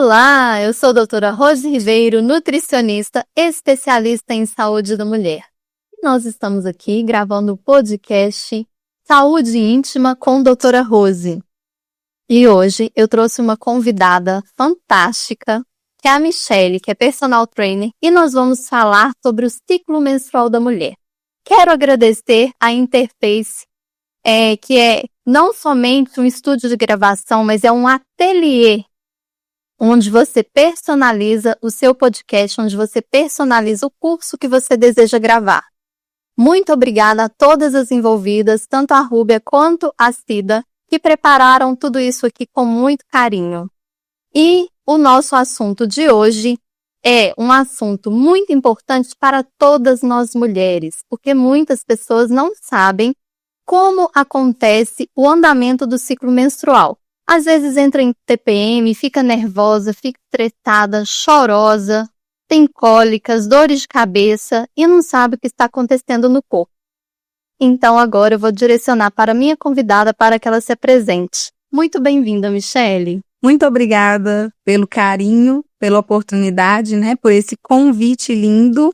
Olá, eu sou a doutora Rose Ribeiro, nutricionista, especialista em saúde da mulher. E nós estamos aqui gravando o podcast Saúde Íntima com doutora Rose. E hoje eu trouxe uma convidada fantástica, que é a Michele, que é personal trainer, e nós vamos falar sobre o ciclo menstrual da mulher. Quero agradecer a Interface, que é não somente um estúdio de gravação, mas é um ateliê onde você personaliza o seu podcast, onde você personaliza o curso que você deseja gravar. Muito obrigada a todas as envolvidas, tanto a Rúbia quanto a Cida, que prepararam tudo isso aqui com muito carinho. E o nosso assunto de hoje é um assunto muito importante para todas nós mulheres, porque muitas pessoas não sabem como acontece o andamento do ciclo menstrual. Às vezes entra em TPM, fica nervosa, fica estressada, chorosa, tem cólicas, dores de cabeça e não sabe o que está acontecendo no corpo. Então agora eu vou direcionar para a minha convidada para que ela se apresente. Muito bem-vinda, Michele. Muito obrigada pelo carinho, pela oportunidade, por esse convite lindo.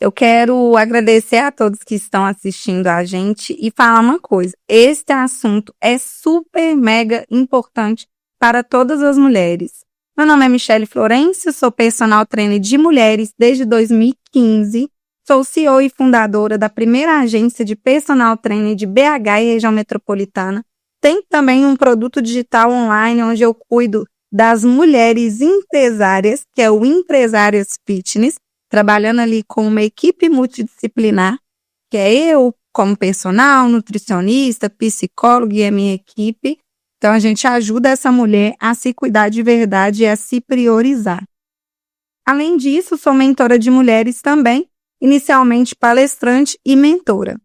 Eu quero agradecer a todos que estão assistindo a gente e falar uma coisa. Este assunto é super, mega importante para todas as mulheres. Meu nome é Michele Florencio, sou personal trainer de mulheres desde 2015. Sou CEO e fundadora da primeira agência de personal trainer de BH e região metropolitana. Tem também um produto digital online onde eu cuido das mulheres empresárias, que é o Empresárias Fitness, trabalhando ali com uma equipe multidisciplinar, que é eu como personal, nutricionista, psicólogo e a minha equipe. Então, a gente ajuda essa mulher a se cuidar de verdade e a se priorizar. Além disso, sou mentora de mulheres também, inicialmente palestrante e mentora.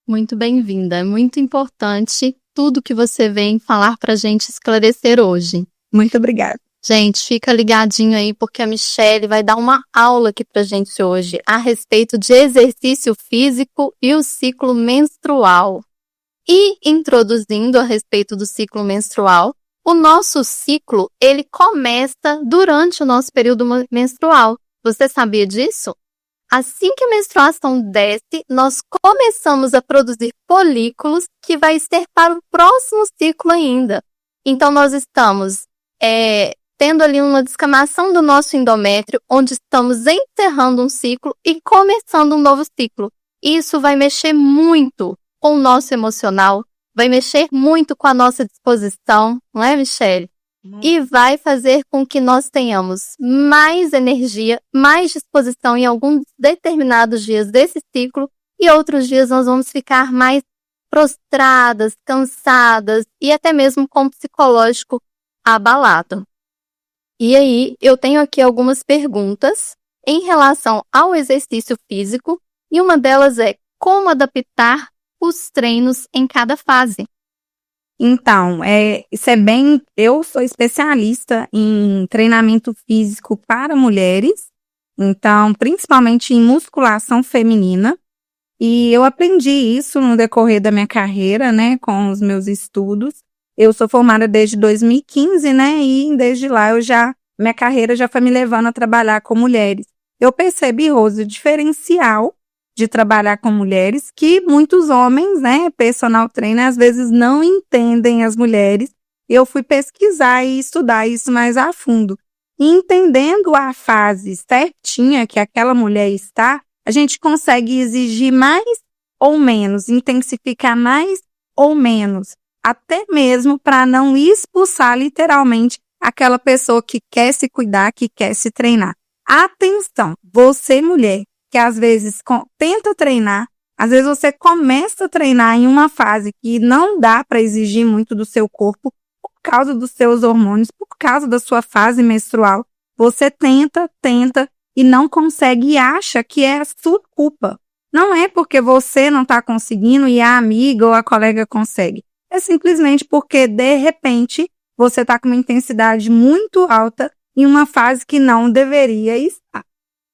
Muito bem-vinda, é muito importante tudo que você vem falar para a gente esclarecer hoje. Muito obrigada. Gente, fica ligadinho aí porque a Michele vai dar uma aula aqui pra gente hoje a respeito de exercício físico e o ciclo menstrual. E introduzindo a respeito do ciclo menstrual, o nosso ciclo, ele começa durante o nosso período menstrual. Você sabia disso? Assim que a menstruação desce, nós começamos a produzir folículos que vai ser para o próximo ciclo ainda. Então, nós estamos tendo ali uma descamação do nosso endométrio, onde estamos encerrando um ciclo e começando um novo ciclo. Isso vai mexer muito com o nosso emocional, vai mexer muito com a nossa disposição, não é, Michele? E vai fazer com que nós tenhamos mais energia, mais disposição em alguns determinados dias desse ciclo e outros dias nós vamos ficar mais prostradas, cansadas e até mesmo com o psicológico abalado. E aí, eu tenho aqui algumas perguntas em relação ao exercício físico e uma delas é como adaptar os treinos em cada fase. Então, eu sou especialista em treinamento físico para mulheres, então, principalmente em musculação feminina, e eu aprendi isso no decorrer da minha carreira, com os meus estudos. Eu sou formada desde 2015, e desde lá minha carreira já foi me levando a trabalhar com mulheres. Eu percebi, Rose, o diferencial de trabalhar com mulheres, que muitos homens, personal trainer, às vezes não entendem as mulheres. Eu fui pesquisar e estudar isso mais a fundo. E entendendo a fase certinha que aquela mulher está, a gente consegue exigir mais ou menos, intensificar mais ou menos, até mesmo para não expulsar literalmente aquela pessoa que quer se cuidar, que quer se treinar. Atenção, você mulher, que às vezes tenta treinar, às vezes você começa a treinar em uma fase que não dá para exigir muito do seu corpo por causa dos seus hormônios, por causa da sua fase menstrual. Você tenta e não consegue e acha que é a sua culpa. Não é porque você não está conseguindo e a amiga ou a colega consegue. É simplesmente porque, de repente, você está com uma intensidade muito alta em uma fase que não deveria estar.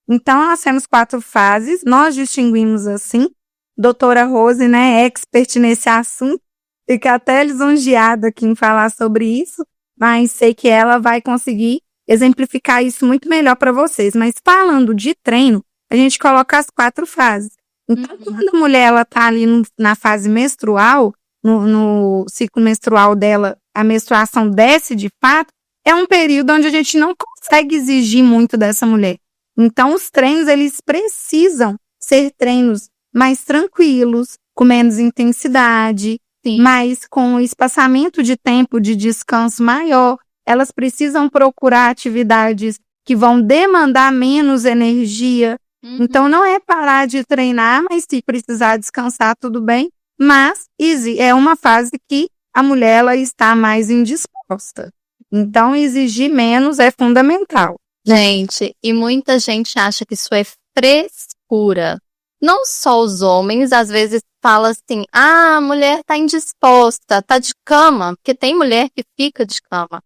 Então, nós temos 4 fases, nós distinguimos assim. Doutora Rose, expert nesse assunto, fica até lisonjeada aqui em falar sobre isso, mas sei que ela vai conseguir exemplificar isso muito melhor para vocês. Mas falando de treino, a gente coloca as 4 fases. Então, quando a mulher ela tá ali na fase menstrual, no ciclo menstrual dela, a menstruação desce de fato, é um período onde a gente não consegue exigir muito dessa mulher. Então, os treinos, eles precisam ser treinos mais tranquilos, com menos intensidade, mas com espaçamento de tempo de descanso maior. Elas precisam procurar atividades que vão demandar menos energia. Então, não é parar de treinar, mas se precisar descansar, tudo bem. Mas é uma fase que a mulher ela está mais indisposta. Então, exigir menos é fundamental. Gente, e muita gente acha que isso é frescura. Não só os homens, às vezes fala assim, a mulher tá indisposta, tá de cama, porque tem mulher que fica de cama.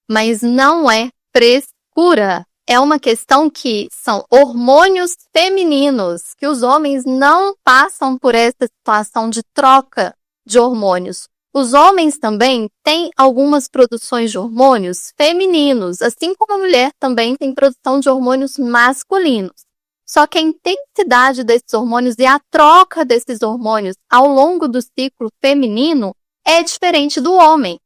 Mas não é frescura. É uma questão que são hormônios femininos, que os homens não passam por essa situação de troca de hormônios. Os homens também têm algumas produções de hormônios femininos, assim como a mulher também tem produção de hormônios masculinos. Só que a intensidade desses hormônios e a troca desses hormônios ao longo do ciclo feminino é diferente do homem.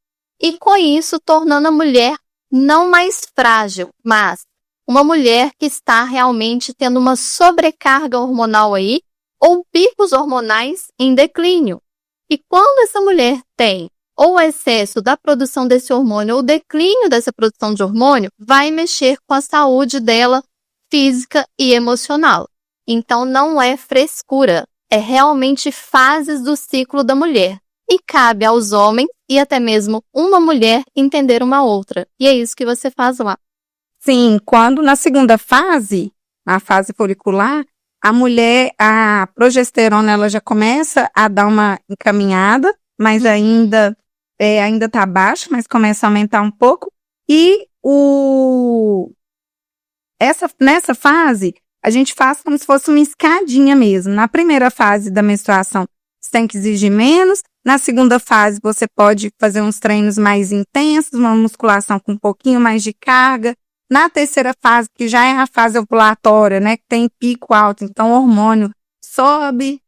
E com isso, tornando a mulher não mais frágil, mas uma mulher que está realmente tendo uma sobrecarga hormonal aí, ou picos hormonais em declínio. E quando essa mulher tem ou excesso da produção desse hormônio ou declínio dessa produção de hormônio, vai mexer com a saúde dela física e emocional. Então não é frescura, é realmente fases do ciclo da mulher. E cabe aos homens e até mesmo uma mulher entender uma outra. E é isso que você faz lá. Sim, quando na segunda fase, a fase folicular, a mulher, a progesterona, ela já começa a dar uma encaminhada, mas ainda tá baixa, mas começa a aumentar um pouco. E nessa fase, a gente faz como se fosse uma escadinha mesmo. Na primeira fase da menstruação, você tem que exigir menos. Na segunda fase, você pode fazer uns treinos mais intensos, uma musculação com um pouquinho mais de carga. Na terceira fase, que já é a fase ovulatória, né, que tem pico alto, então o hormônio sobe,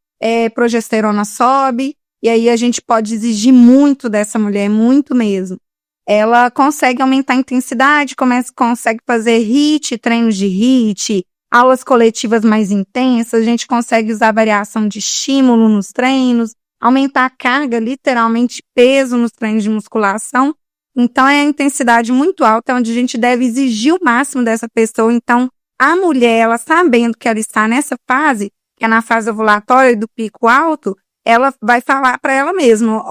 progesterona sobe, e aí a gente pode exigir muito dessa mulher, muito mesmo. Ela consegue aumentar a intensidade, consegue fazer HIIT, treinos de HIIT, aulas coletivas mais intensas, a gente consegue usar variação de estímulo nos treinos, aumentar a carga, literalmente peso nos treinos de musculação. Então, é a intensidade muito alta, onde a gente deve exigir o máximo dessa pessoa. Então, a mulher, ela sabendo que ela está nessa fase, que é na fase ovulatória e do pico alto, ela vai falar para ela mesma,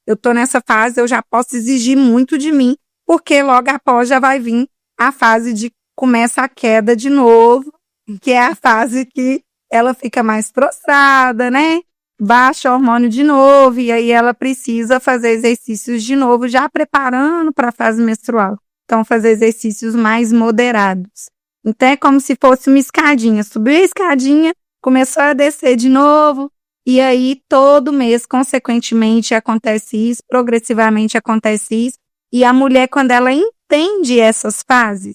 eu tô nessa fase, eu já posso exigir muito de mim, porque logo após já vai vir a fase de começa a queda de novo, que é a fase que ela fica mais prostrada, né? Baixa o hormônio de novo, e aí ela precisa fazer exercícios de novo, já preparando para a fase menstrual. Então, fazer exercícios mais moderados. Então, é como se fosse uma escadinha. Subiu a escadinha, começou a descer de novo, e aí todo mês, consequentemente, acontece isso, progressivamente acontece isso. E a mulher, quando ela entende essas fases,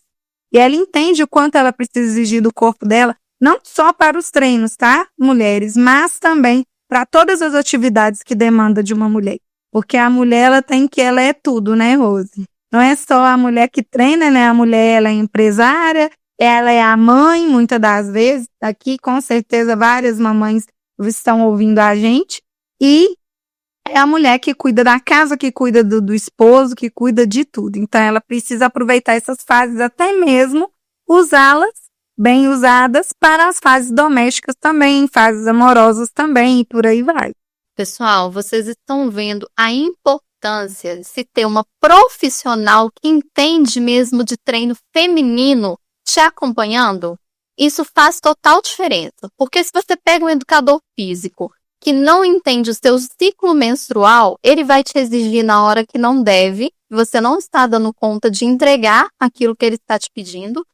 e ela entende o quanto ela precisa exigir do corpo dela, não só para os treinos, tá, mulheres, mas também para todas as atividades que demanda de uma mulher. Porque a mulher, ela é tudo, né, Rose? Não é só a mulher que treina, né? A mulher, ela é empresária, ela é a mãe, muitas das vezes. Aqui, com certeza, várias mamães estão ouvindo a gente. E é a mulher que cuida da casa, que cuida do esposo, que cuida de tudo. Então, ela precisa aproveitar essas fases, até mesmo usá-las bem usadas para as fases domésticas também, fases amorosas também, e por aí vai. Pessoal, vocês estão vendo a importância de se ter uma profissional que entende mesmo de treino feminino te acompanhando? Isso faz total diferença, porque se você pega um educador físico que não entende o seu ciclo menstrual, ele vai te exigir na hora que não deve, você não está dando conta de entregar aquilo que ele está te pedindo.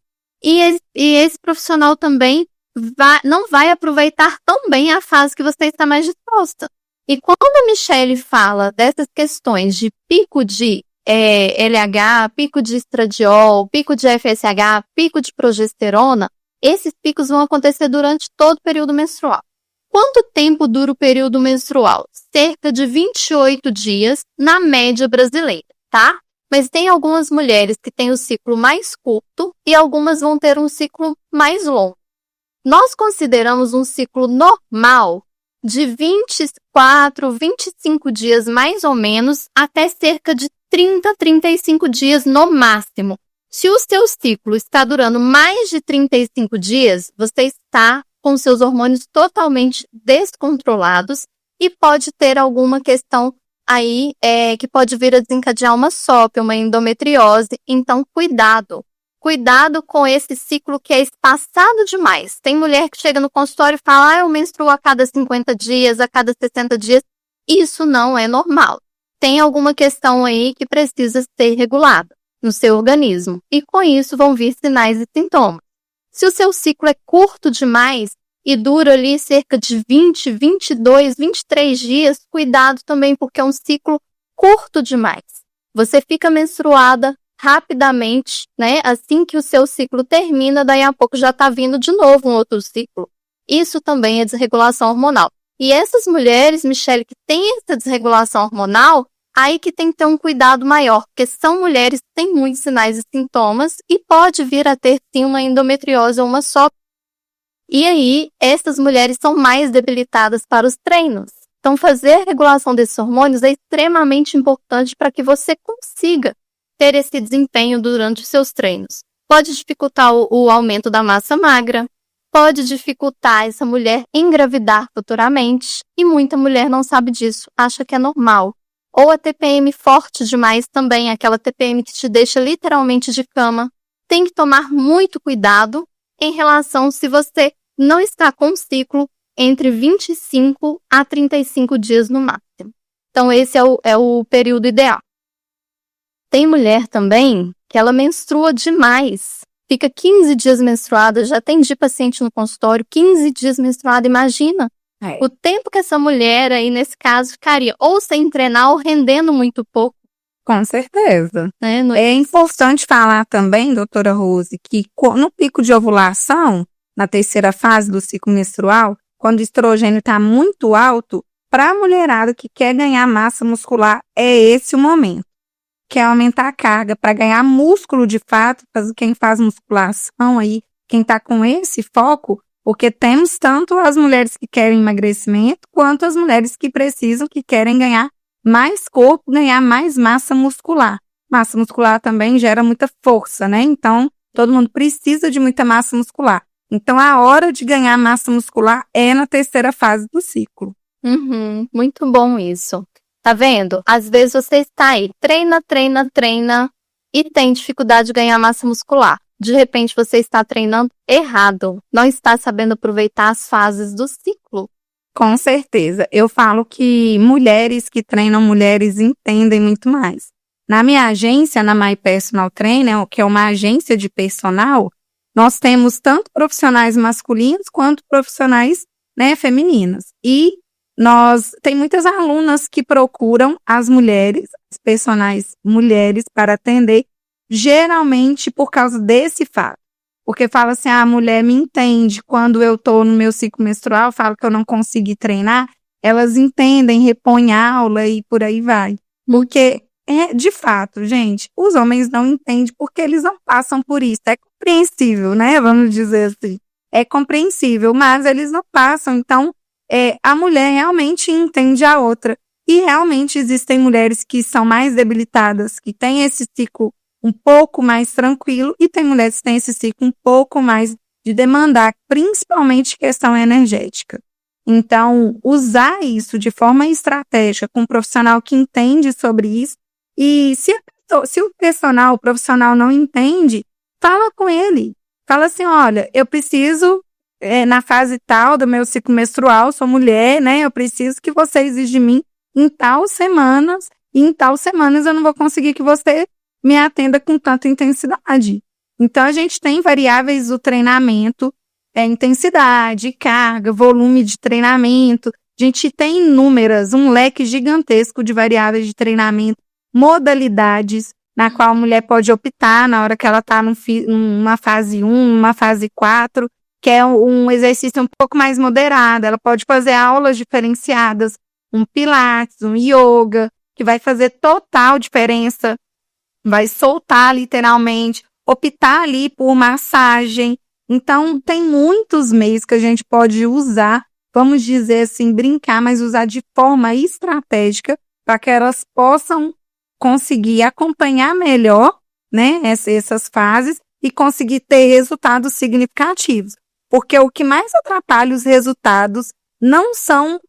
E esse profissional também não vai aproveitar tão bem a fase que você está mais disposta. E quando a Michele fala dessas questões de pico de LH, pico de estradiol, pico de FSH, pico de progesterona, esses picos vão acontecer durante todo o período menstrual. Quanto tempo dura o período menstrual? Cerca de 28 dias na média brasileira, tá? Mas tem algumas mulheres que têm o ciclo mais curto e algumas vão ter um ciclo mais longo. Nós consideramos um ciclo normal de 24, 25 dias mais ou menos, até cerca de 30, 35 dias no máximo. Se o seu ciclo está durando mais de 35 dias, você está com seus hormônios totalmente descontrolados e pode ter alguma questão aí que pode vir a desencadear uma SOP, uma endometriose. Então, cuidado. Cuidado com esse ciclo que é espaçado demais. Tem mulher que chega no consultório e fala, eu menstruo a cada 50 dias, a cada 60 dias. Isso não é normal. Tem alguma questão aí que precisa ser regulada no seu organismo. E com isso vão vir sinais e sintomas. Se o seu ciclo é curto demais e dura ali cerca de 20, 22, 23 dias, cuidado também porque é um ciclo curto demais. Você fica menstruada rapidamente, né? Assim que o seu ciclo termina, daí a pouco já está vindo de novo um outro ciclo. Isso também é desregulação hormonal. E essas mulheres, Michele, que têm essa desregulação hormonal, aí que tem que ter um cuidado maior, porque são mulheres que têm muitos sinais e sintomas e pode vir a ter sim uma endometriose ou uma SOP. E aí, essas mulheres são mais debilitadas para os treinos. Então, fazer a regulação desses hormônios é extremamente importante para que você consiga ter esse desempenho durante os seus treinos. Pode dificultar o aumento da massa magra, pode dificultar essa mulher engravidar futuramente, e muita mulher não sabe disso, acha que é normal. Ou a TPM forte demais também, aquela TPM que te deixa literalmente de cama. Tem que tomar muito cuidado em relação se você não está com um ciclo entre 25 a 35 dias no máximo. Então, esse é o período ideal. Tem mulher também que ela menstrua demais. Fica 15 dias menstruada, já atendi paciente no consultório, 15 dias menstruada, imagina. O tempo que essa mulher aí, nesse caso, ficaria ou sem treinar ou rendendo muito pouco. Com certeza. É importante falar também, doutora Rose, que no pico de ovulação, na terceira fase do ciclo menstrual, quando o estrogênio está muito alto, para a mulherada que quer ganhar massa muscular, é esse o momento. Quer aumentar a carga para ganhar músculo de fato, quem faz musculação aí, quem está com esse foco, porque temos tanto as mulheres que querem emagrecimento, quanto as mulheres que precisam, que querem ganhar mais corpo, ganhar mais massa muscular. Massa muscular também gera muita força, né? Então, todo mundo precisa de muita massa muscular. Então, a hora de ganhar massa muscular é na terceira fase do ciclo. Muito bom isso. Tá vendo? Às vezes você está aí, treina e tem dificuldade de ganhar massa muscular. De repente você está treinando errado, não está sabendo aproveitar as fases do ciclo. Com certeza. Eu falo que mulheres que treinam mulheres entendem muito mais. Na minha agência, na My Personal Trainer, que é uma agência de personal, nós temos tanto profissionais masculinos quanto profissionais, femininas. E tem muitas alunas que procuram as mulheres, as personagens mulheres para atender, geralmente por causa desse fato. Porque fala assim, a mulher me entende quando eu estou no meu ciclo menstrual, falo que eu não consegui treinar, elas entendem, repõem aula e por aí vai. Porque, de fato, gente, os homens não entendem porque eles não passam por isso. É compreensível, né? Vamos dizer assim. É compreensível, mas eles não passam. Então, a mulher realmente entende a outra. E realmente existem mulheres que são mais debilitadas, que têm esse ciclo um pouco mais tranquilo, e tem mulheres que têm esse ciclo um pouco mais de demandar, principalmente questão energética. Então, usar isso de forma estratégica com um profissional que entende sobre isso, e se o profissional não entende, fala com ele. Fala assim, olha, eu preciso, na fase tal do meu ciclo menstrual, sou mulher, né? Eu preciso que você exija de mim em tal semanas, e em tal semanas eu não vou conseguir que você me atenda com tanta intensidade. Então, a gente tem variáveis do treinamento, intensidade, carga, volume de treinamento. A gente tem um leque gigantesco de variáveis de treinamento modalidades na qual a mulher pode optar na hora que ela está numa fase 1, numa fase 4, que é um exercício um pouco mais moderado. Ela pode fazer aulas diferenciadas, um pilates, um yoga, que vai fazer total diferença, vai soltar literalmente, optar ali por massagem. Então, tem muitos meios que a gente pode usar, vamos dizer assim, brincar, mas usar de forma estratégica para que elas possam conseguir acompanhar melhor, né, essas fases e conseguir ter resultados significativos. Porque o que mais atrapalha os resultados não são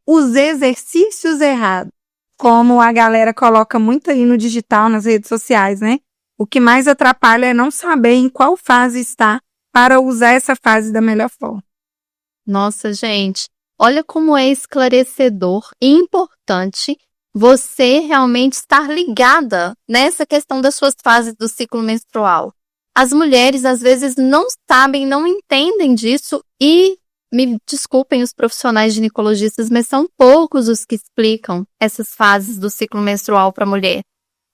os exercícios errados, como a galera coloca muito aí no digital, nas redes sociais, né? O que mais atrapalha é não saber em qual fase está para usar essa fase da melhor forma. Nossa, gente, olha como é esclarecedor e importante você realmente estar ligada nessa questão das suas fases do ciclo menstrual. As mulheres, às vezes, não sabem, não entendem disso e, me desculpem os profissionais ginecologistas, mas são poucos os que explicam essas fases do ciclo menstrual para a mulher.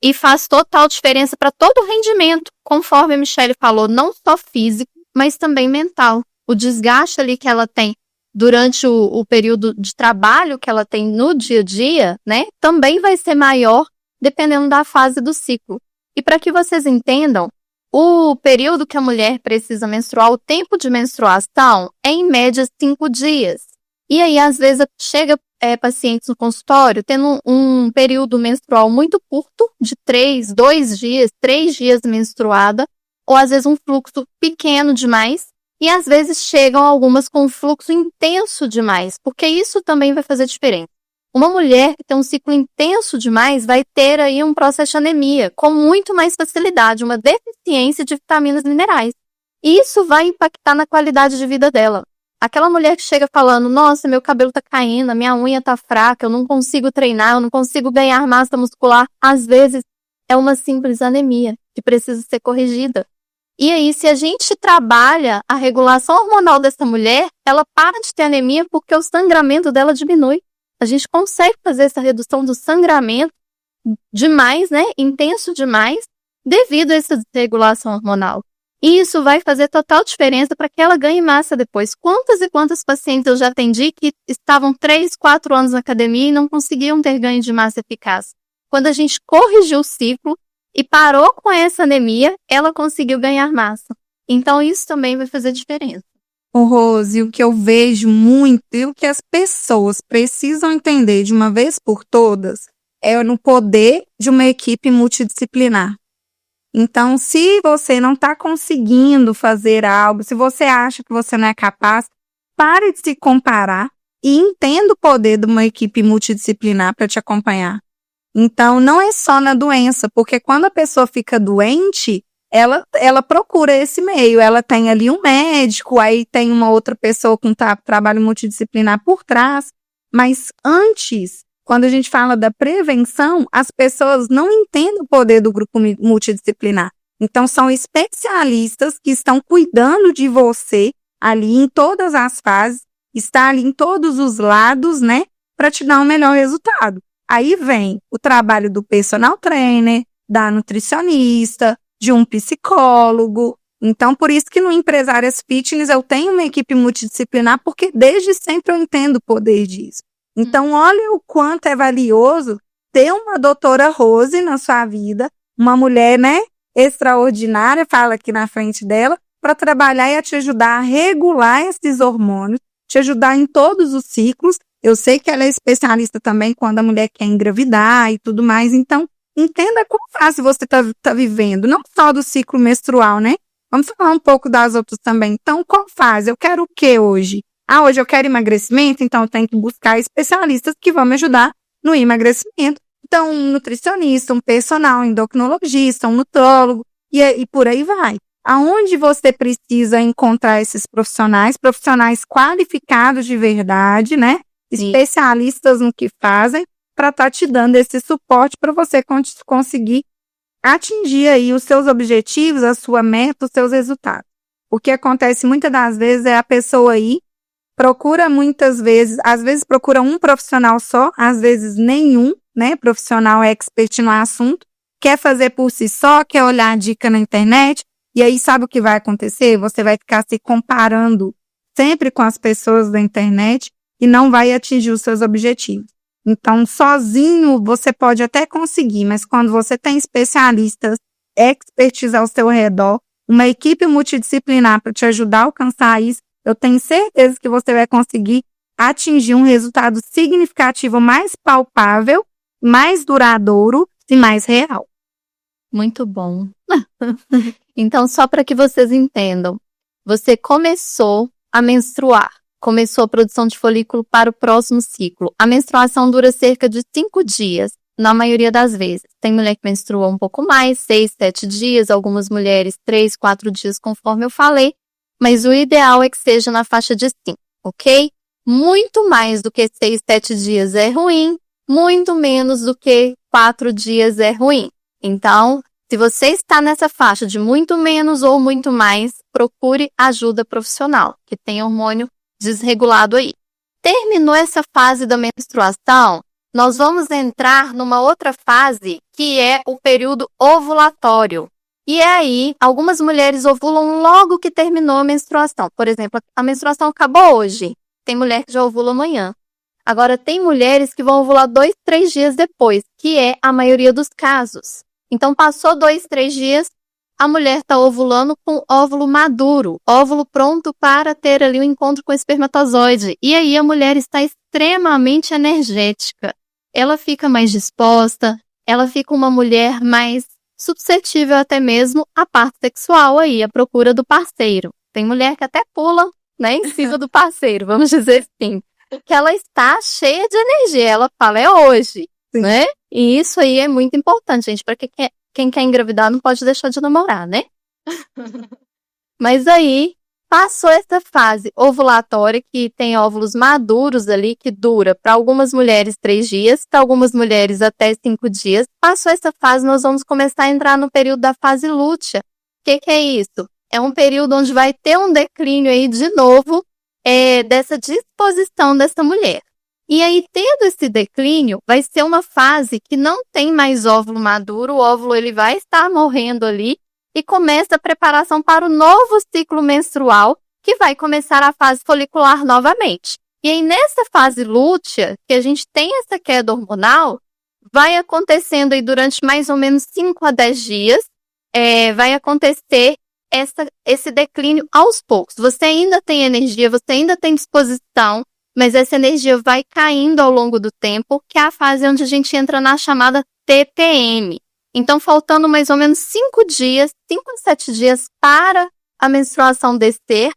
E faz total diferença para todo o rendimento, conforme a Michele falou, não só físico, mas também mental. O desgaste ali que ela tem durante o período de trabalho que ela tem no dia a dia, né, também vai ser maior dependendo da fase do ciclo. E para que vocês entendam, o período que a mulher precisa menstruar, o tempo de menstruação é em média 5 dias. E aí, às vezes, chega pacientes no consultório tendo um período menstrual muito curto, de 2 dias, 3 dias menstruada, ou às vezes um fluxo pequeno demais, e às vezes chegam algumas com um fluxo intenso demais, porque isso também vai fazer diferença. Uma mulher que tem um ciclo intenso demais vai ter aí um processo de anemia com muito mais facilidade, uma deficiência de vitaminas e minerais. E isso vai impactar na qualidade de vida dela. Aquela mulher que chega falando, nossa, meu cabelo tá caindo, a minha unha tá fraca, eu não consigo treinar, eu não consigo ganhar massa muscular. Às vezes é uma simples anemia que precisa ser corrigida. E aí, se a gente trabalha a regulação hormonal dessa mulher, ela para de ter anemia porque o sangramento dela diminui. A gente consegue fazer essa redução do sangramento demais, né? Intenso demais, devido a essa desregulação hormonal. E isso vai fazer total diferença para que ela ganhe massa depois. Quantas e quantas pacientes eu já atendi que estavam 3, 4 anos na academia e não conseguiam ter ganho de massa eficaz? Quando a gente corrigiu o ciclo e parou com essa anemia, ela conseguiu ganhar massa. Então, isso também vai fazer diferença. Ô Rose, o que eu vejo muito e o que as pessoas precisam entender de uma vez por todas é no poder de uma equipe multidisciplinar. Então, se você não está conseguindo fazer algo, se você acha que você não é capaz, pare de se comparar e entenda o poder de uma equipe multidisciplinar para te acompanhar. Então, não é só na doença, porque quando a pessoa fica doente, ela procura esse meio, ela tem ali um médico, aí tem uma outra pessoa com trabalho multidisciplinar por trás, mas antes, quando a gente fala da prevenção, as pessoas não entendem o poder do grupo multidisciplinar. Então, são especialistas que estão cuidando de você ali em todas as fases, está ali em todos os lados, né, para te dar um melhor resultado. Aí vem o trabalho do personal trainer, da nutricionista, de um psicólogo. Então, por isso que no Empresárias Fitness eu tenho uma equipe multidisciplinar, porque desde sempre eu entendo o poder disso. Então, olha o quanto é valioso ter uma doutora Rose na sua vida, uma mulher, né, extraordinária, fala aqui na frente dela, para trabalhar e te ajudar a regular esses hormônios, te ajudar em todos os ciclos. Eu sei que ela é especialista também quando a mulher quer engravidar e tudo mais. Então, entenda qual fase você tá vivendo, não só do ciclo menstrual, né? Vamos falar um pouco das outras também. Então, qual fase? Eu quero o que hoje? Hoje eu quero emagrecimento, então eu tenho que buscar especialistas que vão me ajudar no emagrecimento. Então, um nutricionista, um personal, um endocrinologista, um nutrólogo, e por aí vai. Aonde você precisa encontrar esses profissionais qualificados de verdade, né? Sim. Especialistas no que fazem, para estar te dando esse suporte para você conseguir atingir aí os seus objetivos, a sua meta, os seus resultados. O que acontece muitas das vezes é a pessoa aí procura muitas vezes, às vezes procura um profissional só, às vezes nenhum, né, profissional expert no assunto, quer fazer por si só, quer olhar a dica na internet, e aí sabe o que vai acontecer? Você vai ficar se comparando sempre com as pessoas da internet e não vai atingir os seus objetivos. Então, sozinho você pode até conseguir, mas quando você tem especialistas, experts ao seu redor, uma equipe multidisciplinar para te ajudar a alcançar isso, eu tenho certeza que você vai conseguir atingir um resultado significativo mais palpável, mais duradouro e mais real. Muito bom. Então, só para que vocês entendam, você começou a menstruar, começou a produção de folículo para o próximo ciclo. A menstruação dura cerca de 5 dias, na maioria das vezes. Tem mulher que menstrua um pouco mais, 6, 7 dias, algumas mulheres 3, 4 dias, conforme eu falei, mas o ideal é que seja na faixa de 5, ok? Muito mais do que 6, 7 dias é ruim, muito menos do que 4 dias é ruim. Então, se você está nessa faixa de muito menos ou muito mais, procure ajuda profissional, que tem hormônio desregulado aí. Terminou essa fase da menstruação, nós vamos entrar numa outra fase, que é o período ovulatório. E aí, algumas mulheres ovulam logo que terminou a menstruação. Por exemplo, a menstruação acabou hoje. Tem mulher que já ovula amanhã. Agora, tem mulheres que vão ovular 2, 3 dias depois, que é a maioria dos casos. Então, passou 2, 3 dias, a mulher está ovulando com óvulo maduro, óvulo pronto para ter ali um encontro com o espermatozoide. E aí, a mulher está extremamente energética. Ela fica mais disposta, ela fica uma mulher mais suscetível até mesmo à parte sexual aí, à procura do parceiro. Tem mulher que até pula, né, em cima do parceiro, vamos dizer assim. Que ela está cheia de energia, ela fala, é hoje, sim, né? E isso aí é muito importante, gente, para quem quer engravidar não pode deixar de namorar, né? Mas aí, passou essa fase ovulatória, que tem óvulos maduros ali, que dura para algumas mulheres 3 dias, para algumas mulheres até 5 dias. Passou essa fase, nós vamos começar a entrar no período da fase lútea. O que é isso? É um período onde vai ter um declínio aí de novo, dessa disposição dessa mulher. E aí, tendo esse declínio, vai ser uma fase que não tem mais óvulo maduro, o óvulo ele vai estar morrendo ali, e começa a preparação para o novo ciclo menstrual, que vai começar a fase folicular novamente. E aí, nessa fase lútea, que a gente tem essa queda hormonal, vai acontecendo aí durante mais ou menos 5 a 10 dias, vai acontecer esse declínio aos poucos. Você ainda tem energia, você ainda tem disposição, mas essa energia vai caindo ao longo do tempo, que é a fase onde a gente entra na chamada TPM. Então, faltando mais ou menos 5 dias, 5 a 7 dias para a menstruação descer,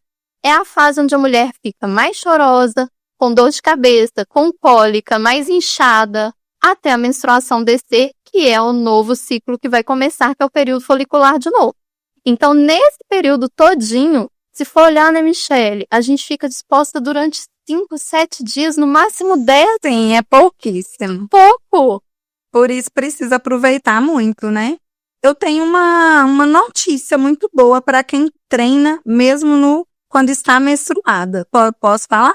é a fase onde a mulher fica mais chorosa, com dor de cabeça, com cólica, mais inchada, até a menstruação descer, que é o novo ciclo que vai começar, que é o período folicular de novo. Então, nesse período todinho, se for olhar, né, Michele, a gente fica disposta durante 5, 7 dias, no máximo 10. Sim, é pouquíssimo. Pouco! Por isso precisa aproveitar muito, né? Eu tenho uma notícia muito boa para quem treina mesmo quando está menstruada. Posso falar?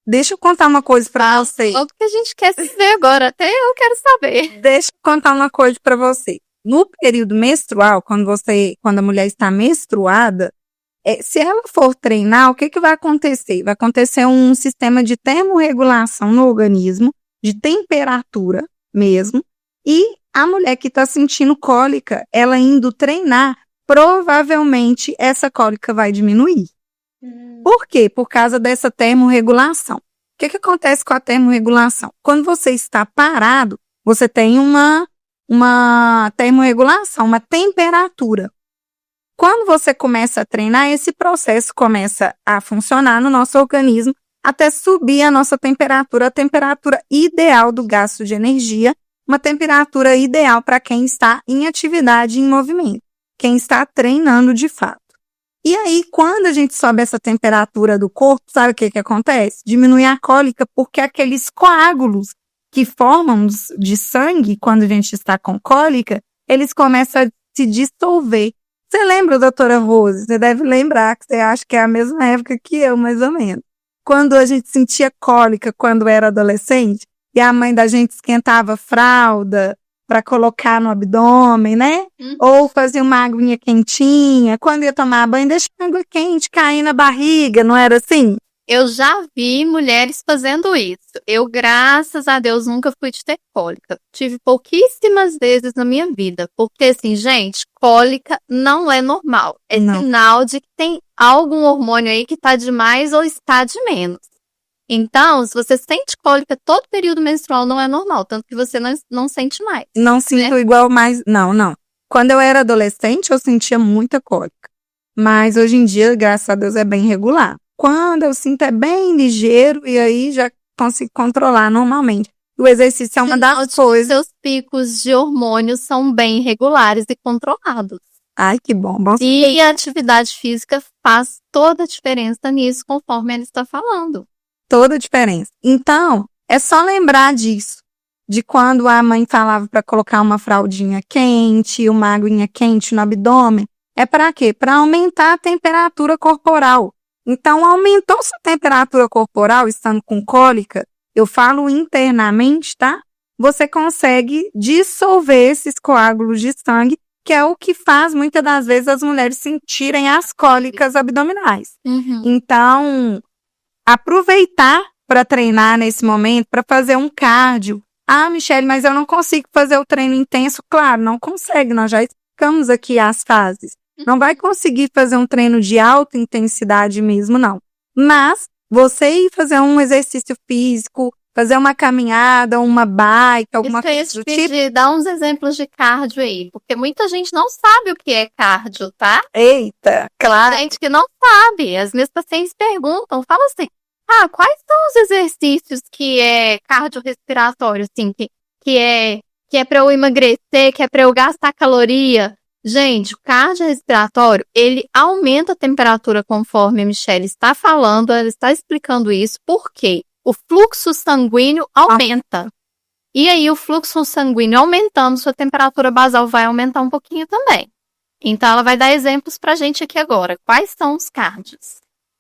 Deixa eu contar uma coisa para você. Só que a gente quer se ver agora, até eu quero saber. Deixa eu contar uma coisa para você. No período menstrual, quando a mulher está menstruada, se ela for treinar, o que vai acontecer? Vai acontecer um sistema de termorregulação no organismo, de temperatura mesmo, e a mulher que está sentindo cólica, ela indo treinar, provavelmente essa cólica vai diminuir. Por quê? Por causa dessa termorregulação. O que acontece com a termorregulação? Quando você está parado, você tem uma termorregulação, uma temperatura. Quando você começa a treinar, esse processo começa a funcionar no nosso organismo até subir a nossa temperatura, a temperatura ideal do gasto de energia, uma temperatura ideal para quem está em atividade, em movimento, quem está treinando de fato. E aí, quando a gente sobe essa temperatura do corpo, sabe o que acontece? Diminui a cólica, porque aqueles coágulos que formam de sangue quando a gente está com cólica, eles começam a se dissolver. Você lembra, doutora Rose? Você deve lembrar, que você acha que é a mesma época que eu, mais ou menos. Quando a gente sentia cólica quando era adolescente, e a mãe da gente esquentava a fralda para colocar no abdômen, né? Ou fazia uma aguinha quentinha. Quando ia tomar banho, deixava a água quente cair na barriga, não era assim? Eu já vi mulheres fazendo isso. Eu, graças a Deus, nunca fui de ter cólica. Tive pouquíssimas vezes na minha vida. Porque, assim, gente, cólica não é normal. É sinal de que tem algum hormônio aí que tá de mais ou está de menos. Então, se você sente cólica todo período menstrual, não é normal. Tanto que você não sente mais. Não sinto igual mais... Não. Quando eu era adolescente, eu sentia muita cólica. Mas hoje em dia, graças a Deus, é bem regular. Quando eu sinto é bem ligeiro e aí já consigo controlar normalmente. O exercício é uma das coisas. Seus picos de hormônios são bem regulares e controlados. Ai, que bom. E a atividade física faz toda a diferença nisso, conforme ela está falando. Toda a diferença. Então, é só lembrar disso. De quando a mãe falava para colocar uma fraldinha quente, uma aguinha quente no abdômen. É para quê? Para aumentar a temperatura corporal. Então, aumentou sua temperatura corporal estando com cólica, eu falo internamente, tá? Você consegue dissolver esses coágulos de sangue, que é o que faz muitas das vezes as mulheres sentirem as cólicas abdominais. Então, aproveitar para treinar nesse momento, para fazer um cardio. Ah, Michele, mas eu não consigo fazer o treino intenso. Claro, não consegue, nós já explicamos aqui as fases. Não vai conseguir fazer um treino de alta intensidade mesmo, não. Mas você ir fazer um exercício físico, fazer uma caminhada, uma bike, alguma coisa do tipo. Dá uns exemplos de cardio aí, porque muita gente não sabe o que é cardio, tá? Eita, claro. Tem gente que não sabe. As minhas pacientes perguntam, falam assim, quais são os exercícios que é cardiorrespiratório, assim, que é para eu emagrecer, que é para eu gastar caloria? Gente, o cardiorrespiratório, ele aumenta a temperatura conforme a Michele está falando, ela está explicando isso, porque o fluxo sanguíneo aumenta. E aí, o fluxo sanguíneo aumentando, sua temperatura basal vai aumentar um pouquinho também. Então, ela vai dar exemplos pra gente aqui agora. Quais são os cardios?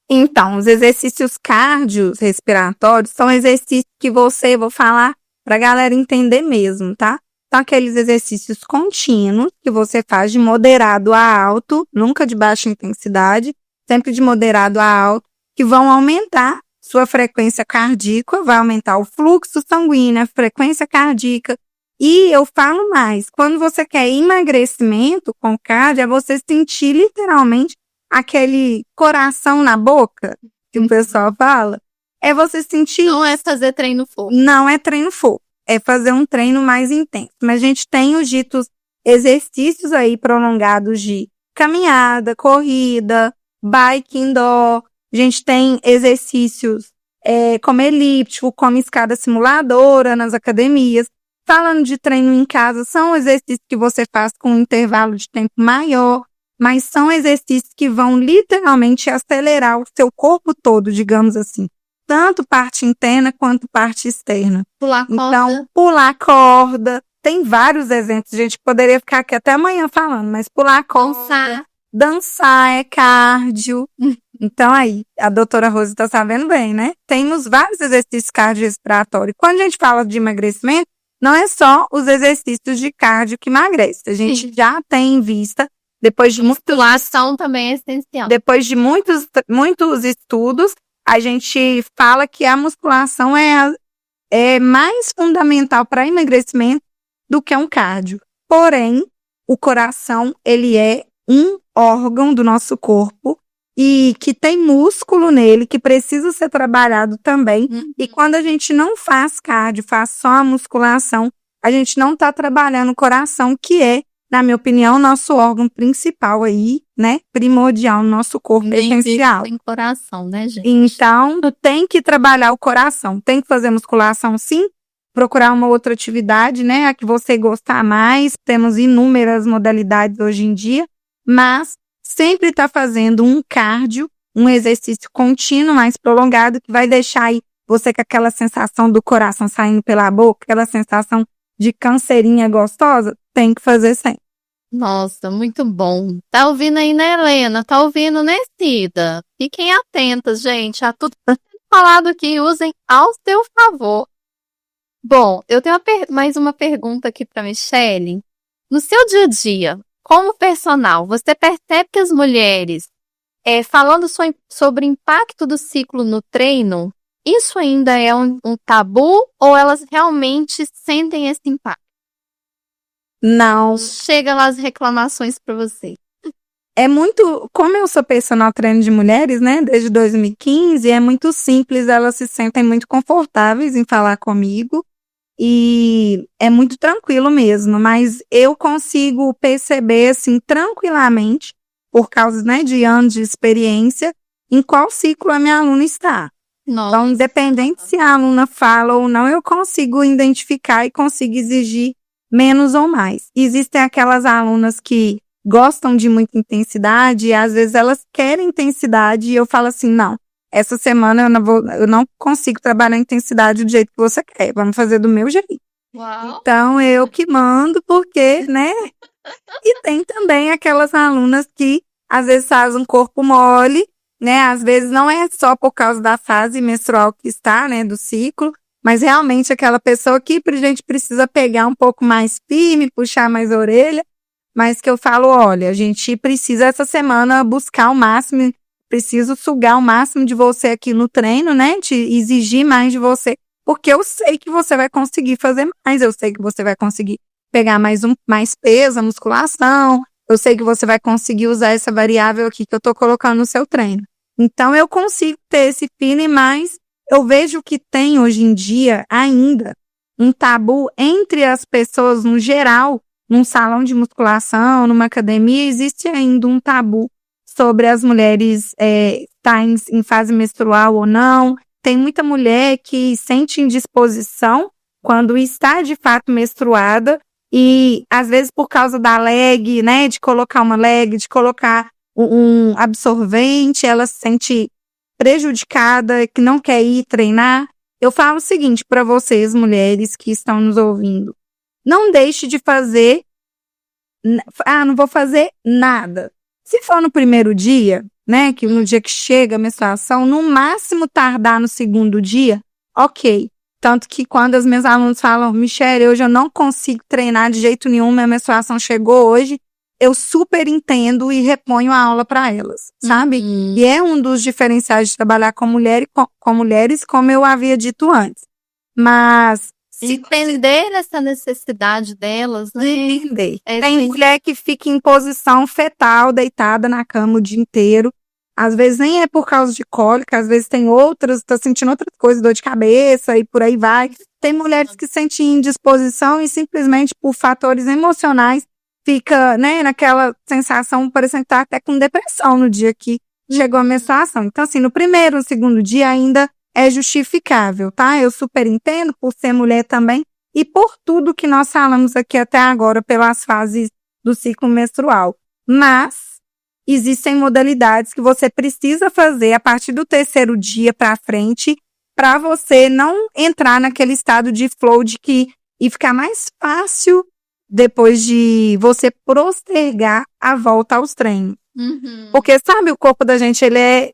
Então, os exercícios cardiorrespiratórios são exercícios que vou falar pra galera entender mesmo, tá? São aqueles exercícios contínuos que você faz de moderado a alto, nunca de baixa intensidade, sempre de moderado a alto, que vão aumentar sua frequência cardíaca, vai aumentar o fluxo sanguíneo, a frequência cardíaca. E eu falo mais, quando você quer emagrecimento com cardio, é você sentir literalmente aquele coração na boca, que o pessoal fala. É você sentir... Não é fazer treino fofo. Não é treino fofo. É fazer um treino mais intenso. Mas a gente tem os ditos exercícios aí prolongados de caminhada, corrida, bike indoor. A gente tem exercícios como elíptico, como escada simuladora nas academias. Falando de treino em casa, são exercícios que você faz com um intervalo de tempo maior, mas são exercícios que vão literalmente acelerar o seu corpo todo, digamos assim. Tanto parte interna quanto parte externa. Pular corda. Então, pular corda. Tem vários exemplos. A gente poderia ficar aqui até amanhã falando, mas pular corda. Dançar é cardio. Então, aí, a doutora Rose está sabendo bem, né? Temos vários exercícios cardiorrespiratórios. Quando a gente fala de emagrecimento, não é só os exercícios de cardio que emagrece. A gente já tem em vista, depois de musculação também é essencial. Depois de muitos estudos, a gente fala que a musculação é mais fundamental para emagrecimento do que um cardio. Porém, o coração, ele é um órgão do nosso corpo e que tem músculo nele, que precisa ser trabalhado também. E quando a gente não faz cardio, faz só a musculação, a gente não está trabalhando o coração, que é, na minha opinião, nosso órgão principal aí, né? Primordial no nosso corpo, essencial. Tem coração, né, gente? Então, tem que trabalhar o coração. Tem que fazer musculação, sim. Procurar uma outra atividade, né? A que você gostar mais. Temos inúmeras modalidades hoje em dia. Mas sempre está fazendo um cardio, um exercício contínuo, mais prolongado, que vai deixar aí você com aquela sensação do coração saindo pela boca, aquela sensação de canseirinha gostosa. Tem que fazer sempre. Nossa, muito bom. Tá ouvindo aí, né, Helena? Tá ouvindo, né, Cida? Fiquem atentas, gente. A tudo falado aqui, usem ao seu favor. Bom, eu tenho mais uma pergunta aqui para Michele. No seu dia a dia, como personal, você percebe que as mulheres, falando sobre o impacto do ciclo no treino, isso ainda é um tabu ou elas realmente sentem esse impacto? Não. Chega lá as reclamações para você. É muito, como eu sou personal trainer de mulheres, né, desde 2015, é muito simples, elas se sentem muito confortáveis em falar comigo e é muito tranquilo mesmo, mas eu consigo perceber, assim, tranquilamente, por causa, né, de anos de experiência, em qual ciclo a minha aluna está. Nossa. Então, independente se a aluna fala ou não, eu consigo identificar e consigo exigir menos ou mais. Existem aquelas alunas que gostam de muita intensidade e às vezes elas querem intensidade e eu falo assim, não, essa semana eu não consigo trabalhar a intensidade do jeito que você quer, vamos fazer do meu jeito. Uau. Então, eu que mando porque, né? E tem também aquelas alunas que às vezes fazem um corpo mole, né? Às vezes não é só por causa da fase menstrual que está, né, do ciclo, mas realmente aquela pessoa que a gente precisa pegar um pouco mais firme, puxar mais a orelha, mas que eu falo, olha, a gente precisa essa semana buscar o máximo, preciso sugar o máximo de você aqui no treino, né, te exigir mais de você, porque eu sei que você vai conseguir fazer mais, eu sei que você vai conseguir pegar mais peso, a musculação, eu sei que você vai conseguir usar essa variável aqui que eu tô colocando no seu treino. Então, eu consigo ter esse feeling, mas eu vejo que tem hoje em dia ainda um tabu entre as pessoas no geral, num salão de musculação, numa academia, existe ainda um tabu sobre as mulheres estar em fase menstrual ou não. Tem muita mulher que sente indisposição quando está de fato menstruada e às vezes por causa da leg, né, de colocar uma leg, de colocar um absorvente, ela se sente prejudicada, que não quer ir treinar. Eu falo o seguinte para vocês, mulheres que estão nos ouvindo. Não deixe de fazer, não vou fazer nada. Se for no primeiro dia, né, que no dia que chega a menstruação, no máximo tardar no segundo dia, ok. Tanto que quando as minhas alunas falam, Michele, hoje eu não consigo treinar de jeito nenhum, minha menstruação chegou hoje, eu super entendo e reponho a aula para elas, sabe? E é um dos diferenciais de trabalhar com mulheres, como eu havia dito antes. Mas entender essa necessidade delas, né? Entender. Tem mulher que fica em posição fetal, deitada na cama o dia inteiro. Às vezes nem é por causa de cólica, às vezes tem outras, tá sentindo outras coisas, dor de cabeça e por aí vai. Tem mulheres que sentem indisposição e simplesmente por fatores emocionais fica, né, naquela sensação, parecendo que tá até com depressão no dia que chegou a menstruação. Então, assim, no primeiro, no segundo dia ainda é justificável, tá? Eu super entendo por ser mulher também e por tudo que nós falamos aqui até agora pelas fases do ciclo menstrual. Mas existem modalidades que você precisa fazer a partir do terceiro dia para frente para você não entrar naquele estado de flow e ficar mais fácil depois de você postergar a volta aos treinos. Uhum. Porque, sabe, o corpo da gente, ele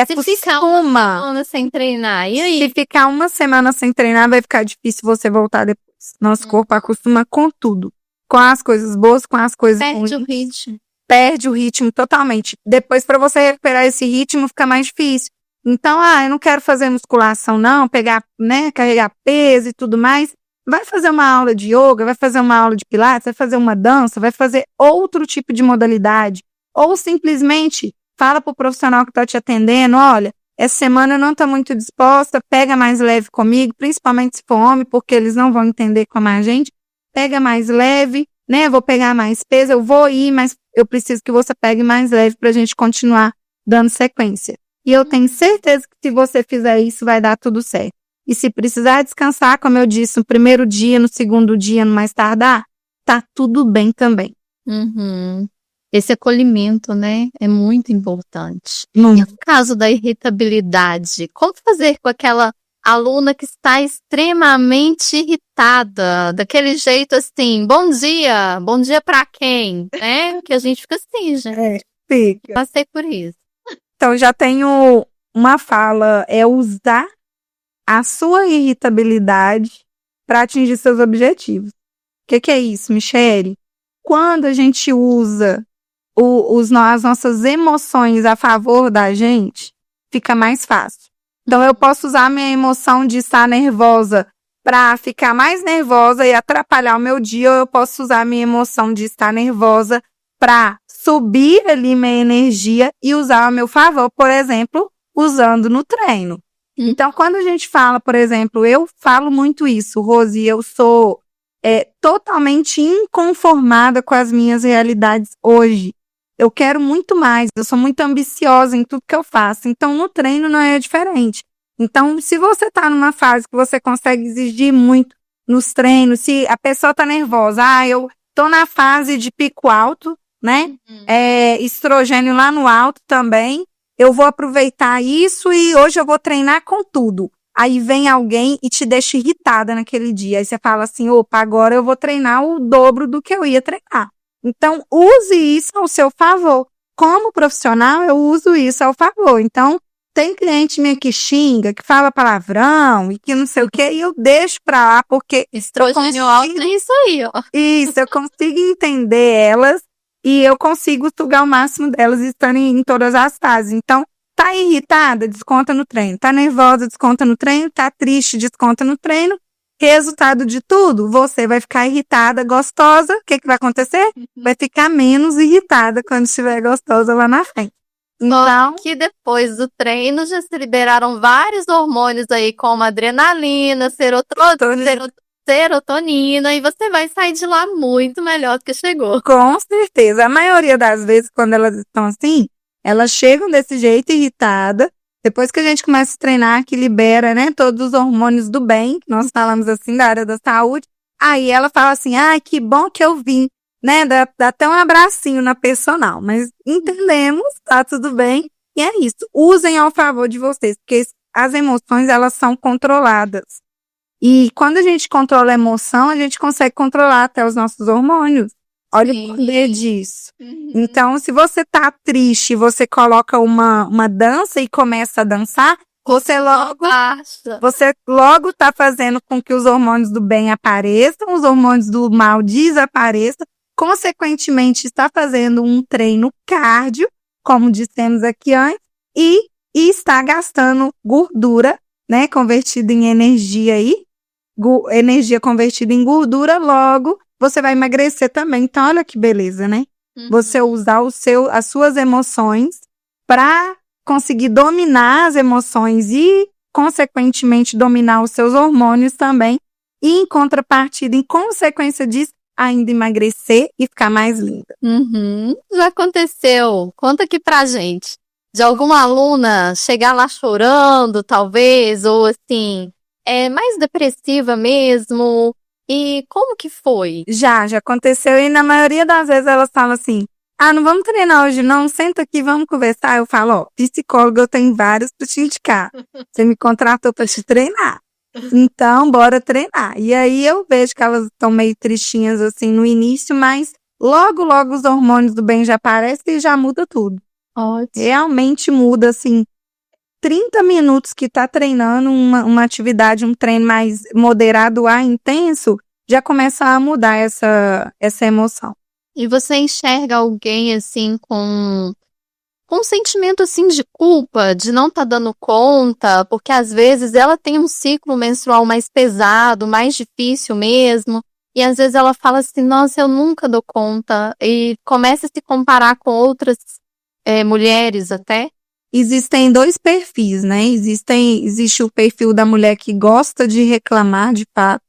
Se ficar uma semana sem treinar, e aí? Se ficar uma semana sem treinar, vai ficar difícil você voltar depois. Nosso corpo acostuma com tudo. Com as coisas boas, com as coisas ruins. Perde o ritmo. Perde o ritmo totalmente. Depois, para você recuperar esse ritmo, fica mais difícil. Então, eu não quero fazer musculação não, pegar, né, carregar peso e tudo mais. Vai fazer uma aula de yoga, vai fazer uma aula de pilates, vai fazer uma dança, vai fazer outro tipo de modalidade. Ou simplesmente fala pro profissional que está te atendendo, olha, essa semana eu não estou muito disposta, pega mais leve comigo, principalmente se for homem, porque eles não vão entender como a gente. Pega mais leve, né, vou pegar mais peso, eu vou ir, mas eu preciso que você pegue mais leve para a gente continuar dando sequência. E eu tenho certeza que se você fizer isso, vai dar tudo certo. E se precisar descansar, como eu disse, no primeiro dia, no segundo dia, no mais tardar, tá tudo bem também. Uhum. Esse acolhimento, né, é muito importante. E no caso da irritabilidade, como fazer com aquela aluna que está extremamente irritada, daquele jeito assim, bom dia pra quem, né? Que a gente fica assim, gente. Fica. Passei por isso. Então, já tenho uma fala, é usar a sua irritabilidade para atingir seus objetivos. O que é isso, Michele? Quando a gente usa as nossas emoções a favor da gente, fica mais fácil. Então, eu posso usar minha emoção de estar nervosa para ficar mais nervosa e atrapalhar o meu dia, ou eu posso usar minha emoção de estar nervosa para subir ali minha energia e usar a meu favor, por exemplo, usando no treino. Então, quando a gente fala, por exemplo, eu falo muito isso, Rose, eu sou totalmente inconformada com as minhas realidades hoje. Eu quero muito mais, eu sou muito ambiciosa em tudo que eu faço. Então, no treino não é diferente. Então, se você está numa fase que você consegue exigir muito nos treinos, se a pessoa está nervosa, eu estou na fase de pico alto, né? Estrogênio lá no alto também, eu vou aproveitar isso e hoje eu vou treinar com tudo. Aí vem alguém e te deixa irritada naquele dia. Aí você fala assim, opa, agora eu vou treinar o dobro do que eu ia treinar. Então, use isso ao seu favor. Como profissional, eu uso isso ao favor. Então, tem cliente minha que xinga, que fala palavrão e que não sei o quê, e eu deixo pra lá, porque... Estrogênio alto é isso aí, ó. Isso, eu consigo entender elas e eu consigo sugar o máximo delas estando em todas as fases. Então, tá irritada? Desconta no treino. Tá nervosa? Desconta no treino. Tá triste? Desconta no treino. Resultado de tudo, você vai ficar irritada, gostosa. O que vai acontecer? Vai ficar menos irritada quando estiver gostosa lá na frente. Então, que depois do treino já se liberaram vários hormônios aí, como adrenalina, serotonina, e você vai sair de lá muito melhor do que chegou. Com certeza. A maioria das vezes, quando elas estão assim, elas chegam desse jeito irritada. Depois que a gente começa a treinar, que libera, né, todos os hormônios do bem, que nós falamos assim da área da saúde, aí ela fala assim, que bom que eu vim, né, dá até um abracinho na personal, mas entendemos, tá tudo bem, e é isso, usem ao favor de vocês, porque as emoções, elas são controladas, e quando a gente controla a emoção, a gente consegue controlar até os nossos hormônios. Olha o poder disso. Então, se você tá triste, você coloca uma dança e começa a dançar, você logo tá fazendo com que os hormônios do bem apareçam, os hormônios do mal desapareçam, consequentemente está fazendo um treino cardio, como dissemos aqui antes, e está gastando gordura, né, convertida em energia aí, energia convertida em gordura, logo você vai emagrecer também. Então, olha que beleza, né? Você usar as suas emoções para conseguir dominar as emoções e, consequentemente, dominar os seus hormônios também. E, em contrapartida, em consequência disso, ainda emagrecer e ficar mais linda. Já aconteceu? Conta aqui pra gente. De alguma aluna chegar lá chorando, talvez, ou assim, mais depressiva mesmo. E como que foi? Já aconteceu e na maioria das vezes elas falam assim, não vamos treinar hoje não, senta aqui, vamos conversar. Eu falo, psicóloga eu tenho vários para te indicar. Você me contratou para te treinar. Então, bora treinar. E aí eu vejo que elas estão meio tristinhas assim no início, mas logo os hormônios do bem já aparecem e já muda tudo. Ótimo. Realmente muda assim. 30 minutos que tá treinando uma atividade, um treino mais moderado a intenso, já começa a mudar essa emoção. E você enxerga alguém assim com um sentimento assim de culpa, de não tá dando conta, porque às vezes ela tem um ciclo menstrual mais pesado, mais difícil mesmo, e às vezes ela fala assim, nossa, eu nunca dou conta, e começa a se comparar com outras mulheres até. Existem dois perfis, né? Existe o perfil da mulher que gosta de reclamar, de fato.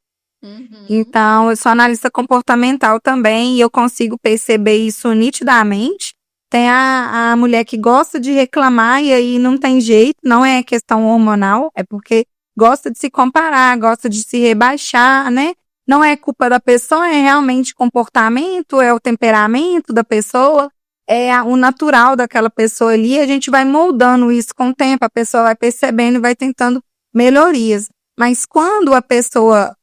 Então, eu sou analista comportamental também e eu consigo perceber isso nitidamente. Tem a mulher que gosta de reclamar e aí não tem jeito, não é questão hormonal, é porque gosta de se comparar, gosta de se rebaixar, né? Não é culpa da pessoa, é realmente comportamento, é o temperamento da pessoa. É o natural daquela pessoa ali, a gente vai moldando isso com o tempo, a pessoa vai percebendo e vai tentando melhorias. Mas quando a pessoa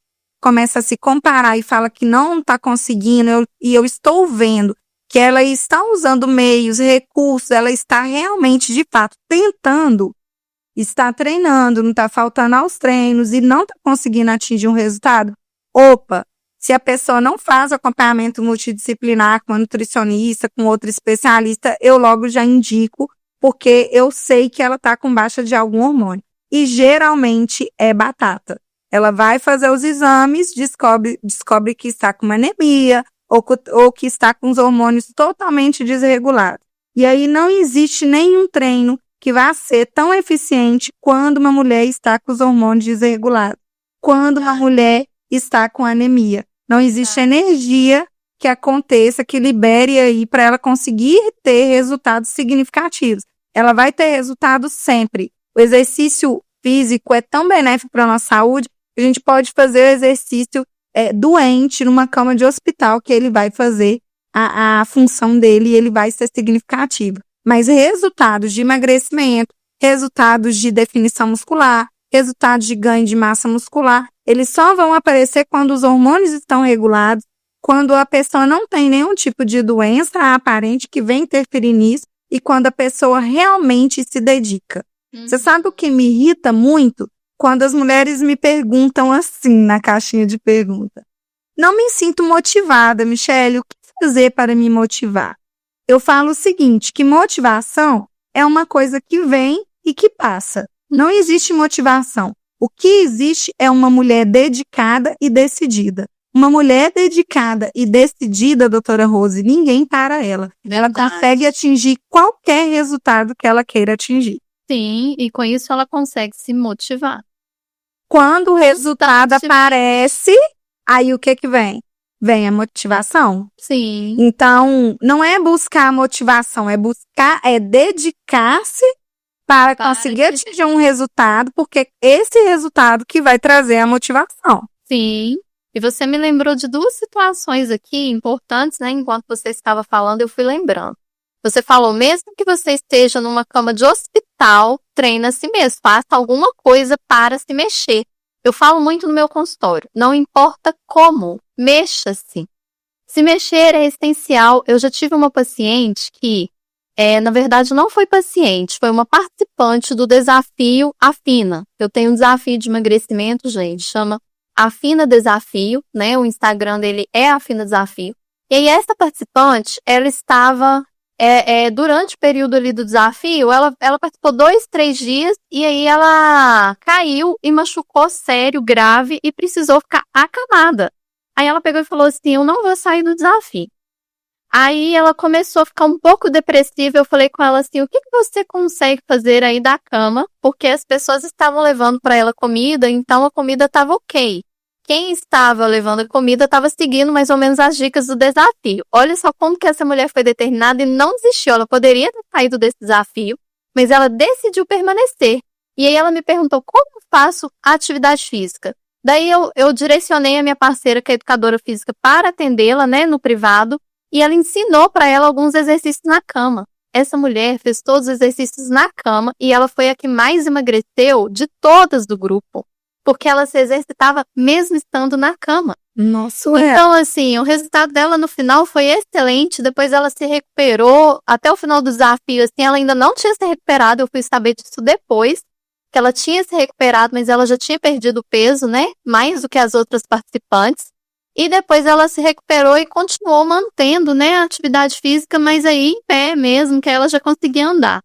começa a se comparar e fala que não está conseguindo, e eu estou vendo que ela está usando meios, recursos, ela está realmente, de fato, tentando, está treinando, não está faltando aos treinos e não está conseguindo atingir um resultado, Opa, se a pessoa não faz acompanhamento multidisciplinar com a nutricionista, com outro especialista, eu logo já indico, porque eu sei que ela está com baixa de algum hormônio. E geralmente é batata. Ela vai fazer os exames, descobre que está com uma anemia ou que está com os hormônios totalmente desregulados. E aí não existe nenhum treino que vá ser tão eficiente quando uma mulher está com os hormônios desregulados, quando uma mulher está com anemia. Não existe energia que aconteça, que libere aí para ela conseguir ter resultados significativos. Ela vai ter resultados sempre. O exercício físico é tão benéfico para a nossa saúde que a gente pode fazer o exercício doente numa cama de hospital, que ele vai fazer a função dele e ele vai ser significativo. Mas resultados de emagrecimento, resultados de definição muscular, resultados de ganho de massa muscular, eles só vão aparecer quando os hormônios estão regulados, quando a pessoa não tem nenhum tipo de doença aparente que vem interferir nisso e quando a pessoa realmente se dedica. Você sabe o que me irrita muito? Quando as mulheres me perguntam assim na caixinha de pergunta. Não me sinto motivada, Michele, o que fazer para me motivar? Eu falo o seguinte, que motivação é uma coisa que vem e que passa. Não existe motivação. O que existe é uma mulher dedicada e decidida. Uma mulher dedicada e decidida, doutora Rose, ninguém para ela. Ela consegue atingir qualquer resultado que ela queira atingir. Sim, e com isso ela consegue se motivar. Quando o resultado aparece, aí o que vem? Vem a motivação. Sim. Então, não é buscar a motivação, é dedicar-se para conseguir atingir um resultado, porque esse resultado que vai trazer a motivação. Sim. E você me lembrou de duas situações aqui importantes, né? Enquanto você estava falando, eu fui lembrando. Você falou, mesmo que você esteja numa cama de hospital, treina a si mesmo, faça alguma coisa para se mexer. Eu falo muito no meu consultório, não importa como, mexa-se. Se mexer é essencial. Eu já tive uma paciente que, na verdade, não foi paciente, foi uma participante do desafio Afina. Eu tenho um desafio de emagrecimento, gente, chama Afina Desafio, né? O Instagram dele é Afina Desafio. E aí, essa participante, ela estava... durante o período ali do desafio, ela participou 2-3 dias e aí ela caiu e machucou sério, grave e precisou ficar acamada. Aí ela pegou e falou assim, eu não vou sair do desafio. Aí ela começou a ficar um pouco depressiva, eu falei com ela assim, o que você consegue fazer aí da cama? Porque as pessoas estavam levando para ela comida, então a comida estava ok. Quem estava levando a comida estava seguindo mais ou menos as dicas do desafio. Olha só como que essa mulher foi determinada e não desistiu. Ela poderia ter saído desse desafio, mas ela decidiu permanecer. E aí ela me perguntou, como faço a atividade física? Daí eu direcionei a minha parceira, que é educadora física, para atendê-la, né, no privado, e ela ensinou para ela alguns exercícios na cama. Essa mulher fez todos os exercícios na cama e ela foi a que mais emagreceu de todas do grupo. Porque ela se exercitava mesmo estando na cama. Nossa, Então, assim, o resultado dela no final foi excelente. Depois ela se recuperou. Até o final do desafio, assim, ela ainda não tinha se recuperado. Eu fui saber disso depois. Que ela tinha se recuperado, mas ela já tinha perdido peso, né? Mais do que as outras participantes. E depois ela se recuperou e continuou mantendo, né, a atividade física, mas aí em pé mesmo, que ela já conseguia andar.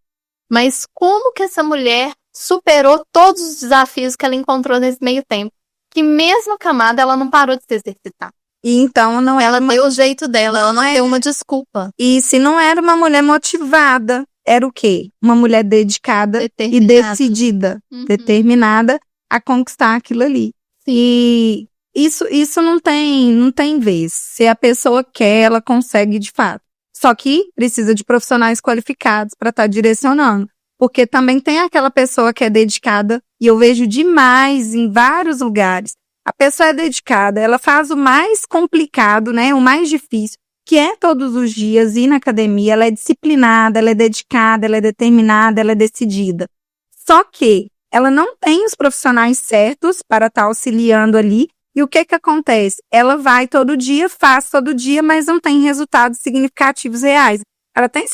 Mas como que essa mulher superou todos os desafios que ela encontrou nesse meio tempo? Que mesmo acamada, ela não parou de se exercitar. E então não Ela deu o jeito dela, ela não deu uma desculpa. E se não era uma mulher motivada, era o quê? Uma mulher dedicada e decidida, determinada a conquistar aquilo ali. Sim. E isso não tem vez. Se a pessoa quer, ela consegue de fato. Só que precisa de profissionais qualificados para estar direcionando. Porque também tem aquela pessoa que é dedicada, e eu vejo demais em vários lugares. A pessoa é dedicada, ela faz o mais complicado, né, o mais difícil, que é todos os dias ir na academia, ela é disciplinada, ela é dedicada, ela é determinada, ela é decidida. Só que ela não tem os profissionais certos para estar auxiliando ali, e o que acontece? Ela vai todo dia, faz todo dia, mas não tem resultados significativos reais. Ela tem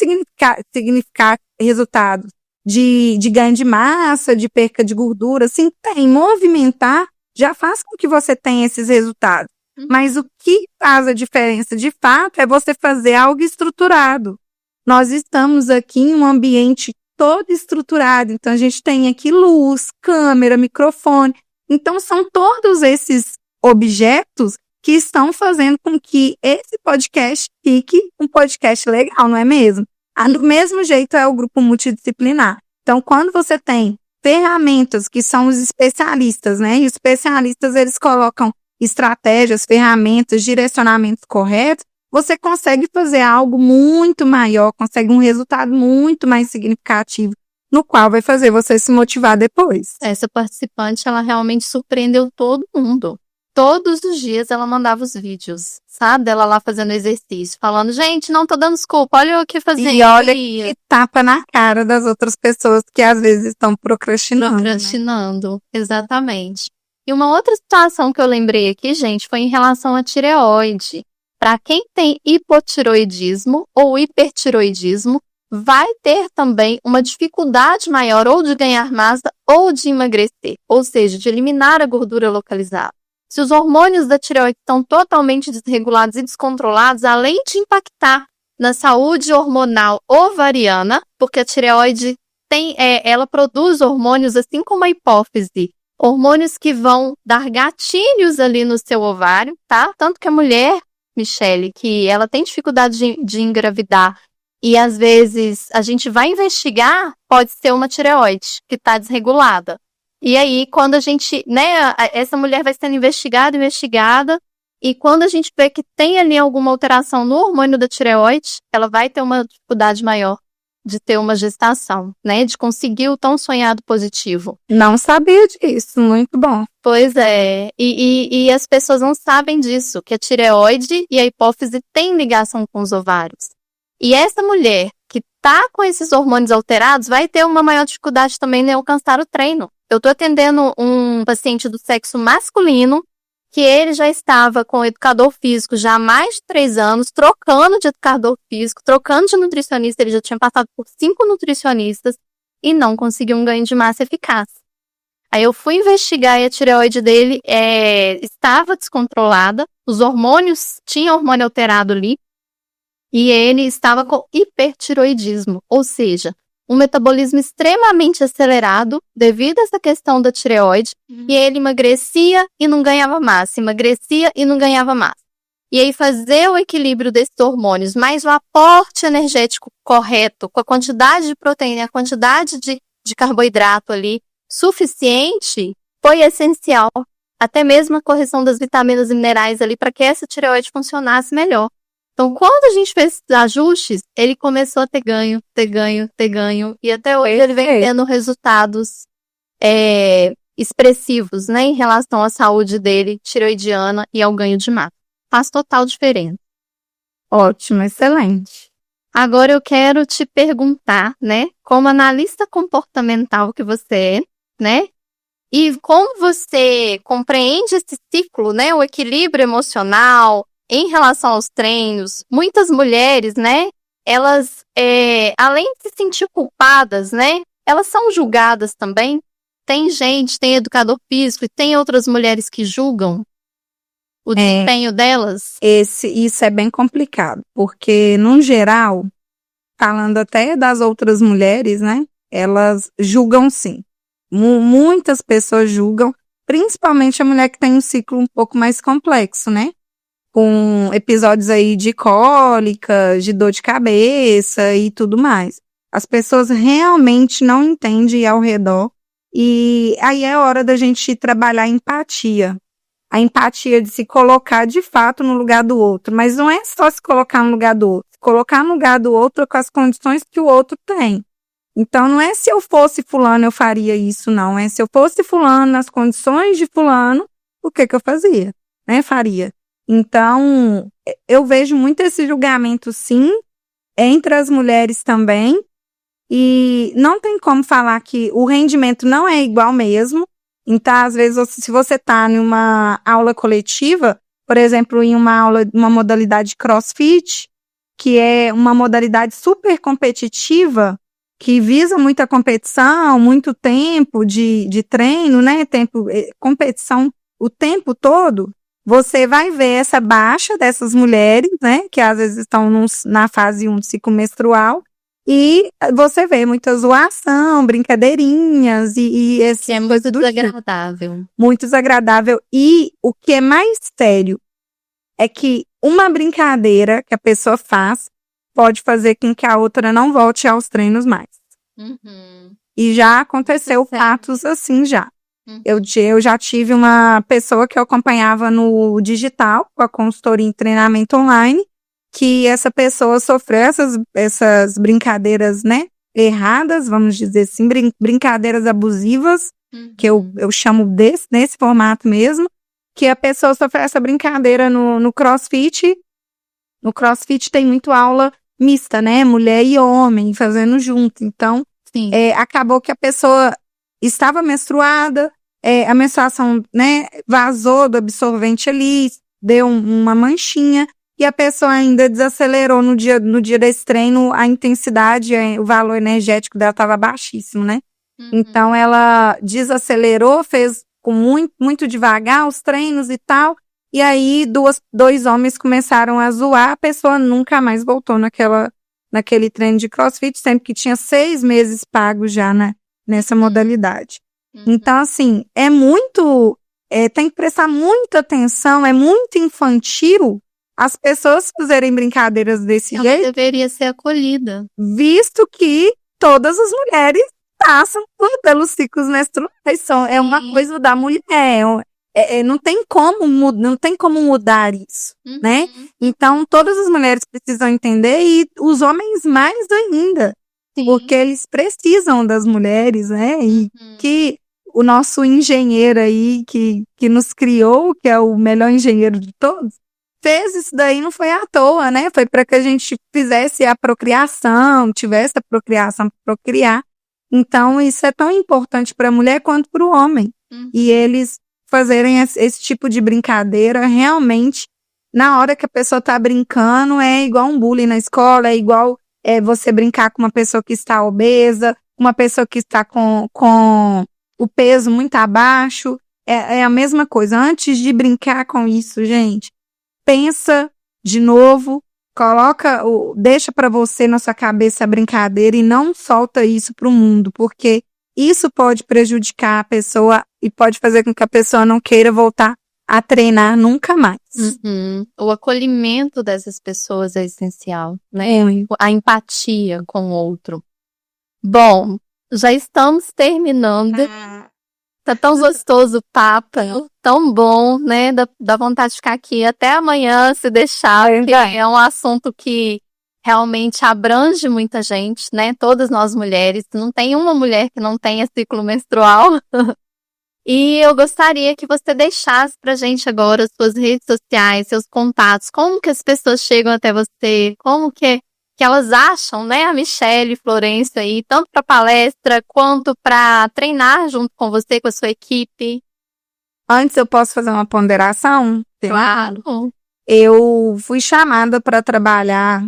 resultados de ganho de massa, de perca de gordura, sim, tem. Movimentar já faz com que você tenha esses resultados. Mas o que faz a diferença, de fato, é você fazer algo estruturado. Nós estamos aqui em um ambiente todo estruturado. Então, a gente tem aqui luz, câmera, microfone. Então, são todos esses objetos que estão fazendo com que esse podcast fique um podcast legal, não é mesmo? Do mesmo jeito é o grupo multidisciplinar. Então, quando você tem ferramentas que são os especialistas, né? E os especialistas, eles colocam estratégias, ferramentas, direcionamentos corretos, você consegue fazer algo muito maior, consegue um resultado muito mais significativo, no qual vai fazer você se motivar depois. Essa participante, ela realmente surpreendeu todo mundo. Todos os dias ela mandava os vídeos, sabe? Dela lá fazendo exercício, falando, gente, não tô dando desculpa, olha eu aqui fazendo. E olha que tapa na cara das outras pessoas que às vezes estão procrastinando. Procrastinando, né? Exatamente. E uma outra situação que eu lembrei aqui, gente, foi em relação à tireoide. Para quem tem hipotiroidismo ou hipertiroidismo, vai ter também uma dificuldade maior ou de ganhar massa ou de emagrecer, ou seja, de eliminar a gordura localizada. Se os hormônios da tireoide estão totalmente desregulados e descontrolados, além de impactar na saúde hormonal ovariana, porque a tireoide ela produz hormônios assim como a hipófise, hormônios que vão dar gatilhos ali no seu ovário, tá? Tanto que a mulher, Michele, que ela tem dificuldade de engravidar e às vezes a gente vai investigar, pode ser uma tireoide que está desregulada. E aí, quando a gente, né, essa mulher vai sendo investigada, e quando a gente vê que tem ali alguma alteração no hormônio da tireoide, ela vai ter uma dificuldade maior de ter uma gestação, né, de conseguir o tão sonhado positivo. Não sabia disso, muito bom. Pois é, e as pessoas não sabem disso, que a tireoide e a hipófise têm ligação com os ovários. E essa mulher que tá com esses hormônios alterados vai ter uma maior dificuldade também em alcançar o treino. Eu tô atendendo um paciente do sexo masculino que ele já estava com o educador físico já há mais de 3 anos, trocando de educador físico, trocando de nutricionista, ele já tinha passado por 5 nutricionistas e não conseguiu um ganho de massa eficaz. Aí eu fui investigar e a tireoide dele estava descontrolada, os hormônios, tinha hormônio alterado ali, e ele estava com hipertiroidismo, ou seja, um metabolismo extremamente acelerado devido a essa questão da tireoide, e ele emagrecia e não ganhava massa, emagrecia e não ganhava massa. E aí fazer o equilíbrio desses hormônios, mais o aporte energético correto, com a quantidade de proteína, a quantidade de carboidrato ali, suficiente, foi essencial. Até mesmo a correção das vitaminas e minerais ali, para que essa tireoide funcionasse melhor. Então, quando a gente fez esses ajustes, ele começou a ter ganho, e até hoje ele vem tendo resultados expressivos, né, em relação à saúde dele, tireoidiana, e ao ganho de massa. Faz total diferença. Ótimo, excelente. Agora eu quero te perguntar, né, como analista comportamental que você é, né, e como você compreende esse ciclo, né, o equilíbrio emocional, em relação aos treinos, muitas mulheres, né, elas, além de se sentir culpadas, né, elas são julgadas também. Tem educador físico e tem outras mulheres que julgam o desempenho delas. Isso é bem complicado, porque, no geral, falando até das outras mulheres, né, elas julgam sim. Muitas pessoas julgam, principalmente a mulher que tem um ciclo um pouco mais complexo, né? Com episódios aí de cólica, de dor de cabeça e tudo mais. As pessoas realmente não entendem ao redor, e aí é hora da gente trabalhar a empatia. A empatia de se colocar de fato no lugar do outro, mas não é só se colocar no lugar do outro, se colocar no lugar do outro com as condições que o outro tem. Então não é se eu fosse fulano eu faria isso, não, é se eu fosse fulano nas condições de fulano, o que eu fazia, né, faria. Então, eu vejo muito esse julgamento, sim, entre as mulheres também, e não tem como falar que o rendimento não é igual mesmo. Então, às vezes, se você está em uma aula coletiva, por exemplo, em uma modalidade CrossFit, que é uma modalidade super competitiva, que visa muita competição, muito tempo de treino, né? Competição o tempo todo, você vai ver essa baixa dessas mulheres, né, que às vezes estão na fase 1 do ciclo menstrual, e você vê muita zoação, brincadeirinhas e esse Que é muito desagradável. Muito desagradável. E o que é mais sério é que uma brincadeira que a pessoa faz pode fazer com que a outra não volte aos treinos mais. Uhum. E já aconteceu fatos assim já. Uhum. Eu já tive uma pessoa que eu acompanhava no digital, com a consultoria em treinamento online, que essa pessoa sofreu essas brincadeiras, né, erradas, vamos dizer assim, brincadeiras abusivas, que eu chamo nesse formato mesmo, que a pessoa sofreu essa brincadeira no CrossFit. No CrossFit tem muito aula mista, né, mulher e homem fazendo junto, então acabou que a pessoa estava menstruada, a menstruação, né, vazou do absorvente ali, deu uma manchinha, e a pessoa ainda desacelerou no dia desse treino, a intensidade, o valor energético dela estava baixíssimo, né? Então ela desacelerou, fez com muito devagar os treinos e tal, e aí dois homens começaram a zoar, a pessoa nunca mais voltou naquele treino de CrossFit, sempre que tinha 6 meses pagos já, né, nessa modalidade. Então, assim, tem que prestar muita atenção, é muito infantil as pessoas fazerem brincadeiras desse Ela jeito. deveria ser acolhida. Visto que todas as mulheres passam pelos ciclos menstruais, é uma coisa da mulher, não tem como mudar isso, né? Então, todas as mulheres precisam entender e os homens mais ainda, porque eles precisam das mulheres, né? E que o nosso engenheiro aí, que nos criou, que é o melhor engenheiro de todos, fez isso daí, não foi à toa, né? Foi para que a gente fizesse a procriação, tivesse a procriação para procriar. Então, isso é tão importante para a mulher quanto para o homem. E eles fazerem esse tipo de brincadeira, realmente, na hora que a pessoa está brincando, é igual um bullying na escola, é igual você brincar com uma pessoa que está obesa, uma pessoa que está com o peso muito abaixo, é a mesma coisa. Antes de brincar com isso, gente, pensa de novo, deixa para você na sua cabeça a brincadeira e não solta isso para o mundo, porque isso pode prejudicar a pessoa e pode fazer com que a pessoa não queira voltar a treinar nunca mais. O acolhimento dessas pessoas é essencial, né? A empatia com o outro. Bom, já estamos terminando. Tá tão gostoso o papo, tão bom, né? Dá vontade de ficar aqui até amanhã, se deixar, porque é um assunto que realmente abrange muita gente, né? Todas nós mulheres, não tem uma mulher que não tenha ciclo menstrual. E eu gostaria que você deixasse pra gente agora suas redes sociais, seus contatos, como que as pessoas chegam até você, como que elas acham, né, a Michele Florencio aí, tanto para palestra quanto para treinar junto com você, com a sua equipe. Antes eu posso fazer uma ponderação? Claro. Eu fui chamada para trabalhar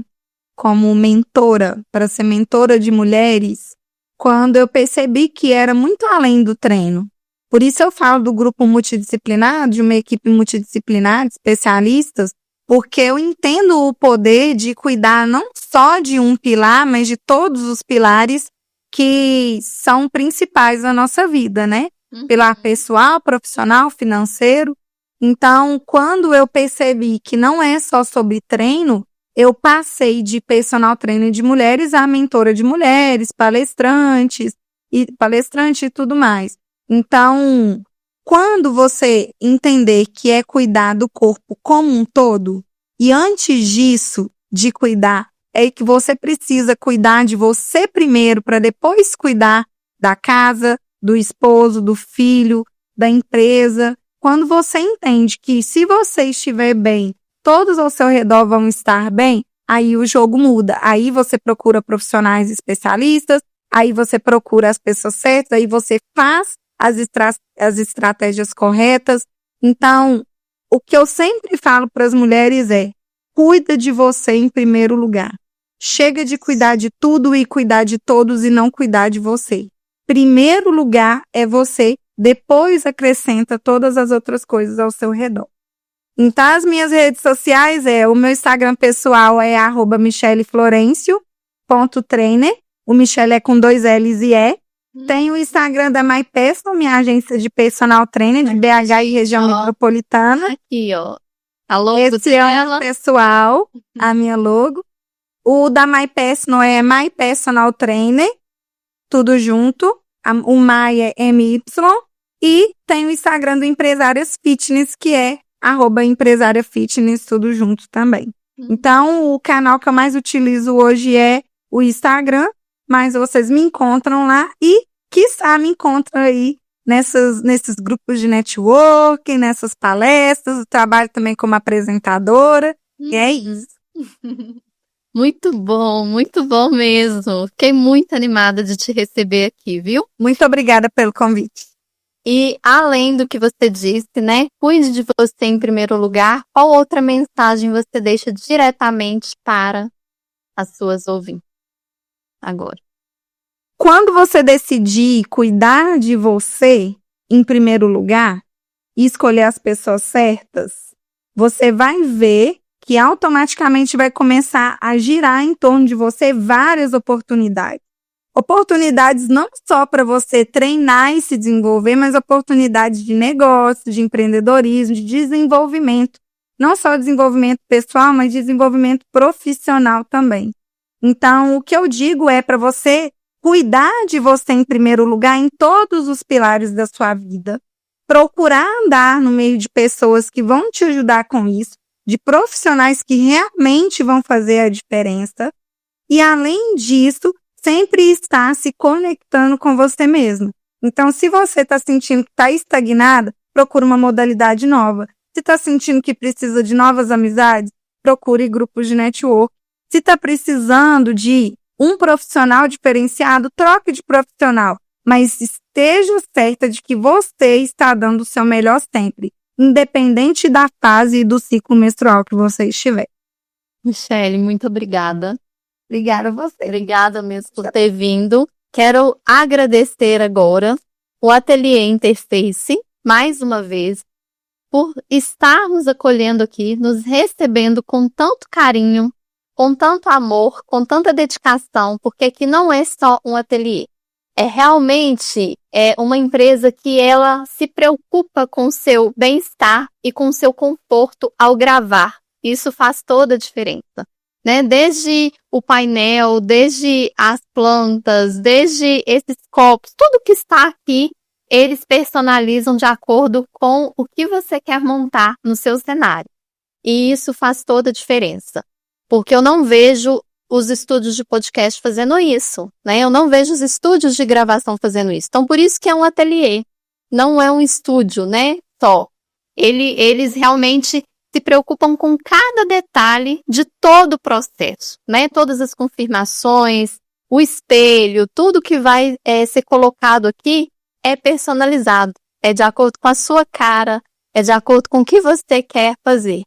como mentora, para ser mentora de mulheres, quando eu percebi que era muito além do treino. Por isso eu falo do grupo multidisciplinar, de uma equipe multidisciplinar, de especialistas, porque eu entendo o poder de cuidar não só de um pilar, mas de todos os pilares que são principais na nossa vida, né? Pilar pessoal, profissional, financeiro. Então, quando eu percebi que não é só sobre treino, eu passei de personal trainer de mulheres a mentora de mulheres, palestrante e tudo mais. Então, quando você entender que é cuidar do corpo como um todo, e antes disso, de cuidar, é que você precisa cuidar de você primeiro, para depois cuidar da casa, do esposo, do filho, da empresa. Quando você entende que se você estiver bem, todos ao seu redor vão estar bem, aí o jogo muda. Aí você procura profissionais especialistas, aí você procura as pessoas certas, aí você faz as estratégias corretas. Então, o que eu sempre falo para as mulheres é: cuida de você em primeiro lugar. Chega de cuidar de tudo e cuidar de todos e não cuidar de você. Primeiro lugar é você depois acrescenta todas as outras coisas ao seu redor. Então, as minhas redes sociais o meu Instagram pessoal é @micheleflorencio.trainer. O Michele é com 2 L's e E. Tem o Instagram da My Personal, minha agência de personal trainer de BH e região metropolitana. Aqui, ó. A logo Esse é o pessoal, a minha logo. O da My Personal é My Personal Trainer, tudo junto. O My é MY. E tem o Instagram do Empresárias Fitness, que é @empresária fitness, tudo junto também. Então, o canal que eu mais utilizo hoje é o Instagram, mas vocês me encontram lá e, quiçá, me encontram aí nesses grupos de networking, nessas palestras. Eu trabalho também como apresentadora, e é isso. Muito bom mesmo. Fiquei muito animada de te receber aqui, viu? Muito obrigada pelo convite. E além do que você disse, né? Cuide de você em primeiro lugar. Qual outra mensagem você deixa diretamente para as suas ouvintes agora? Quando você decidir cuidar de você em primeiro lugar e escolher as pessoas certas, você vai ver que automaticamente vai começar a girar em torno de você várias oportunidades. Oportunidades não só para você treinar e se desenvolver, mas oportunidades de negócio, de empreendedorismo, de desenvolvimento. Não só desenvolvimento pessoal, mas desenvolvimento profissional também. Então, o que eu digo é para você cuidar de você em primeiro lugar em todos os pilares da sua vida. Procurar andar no meio de pessoas que vão te ajudar com isso, de profissionais que realmente vão fazer a diferença. E, além disso, sempre estar se conectando com você mesma. Então, se você está sentindo que está estagnada, procure uma modalidade nova. Se está sentindo que precisa de novas amizades, procure grupos de network. Se está precisando de um profissional diferenciado, troque de profissional. Mas esteja certa de que você está dando o seu melhor sempre, independente da fase e do ciclo menstrual que você estiver. Michele, muito obrigada. Obrigada a você. Obrigada mesmo por ter vindo. Quero agradecer agora o Ateliê Interface, mais uma vez, por estarmos acolhendo aqui, nos recebendo com tanto carinho, com tanto amor, com tanta dedicação, porque aqui não é só um ateliê. Realmente uma empresa que ela se preocupa com o seu bem-estar e com o seu conforto ao gravar. Isso faz toda a diferença, né? Desde o painel, desde as plantas, desde esses copos, tudo que está aqui, eles personalizam de acordo com o que você quer montar no seu cenário. E isso faz toda a diferença. Porque eu não vejo os estúdios de podcast fazendo isso, né? Eu não vejo os estúdios de gravação fazendo isso. Então, por isso que é um ateliê, não é um estúdio, né? Só. Eles realmente se preocupam com cada detalhe de todo o processo, né? Todas as confirmações, o espelho, tudo que vai ser colocado aqui é personalizado. É de acordo com a sua cara, é de acordo com o que você quer fazer.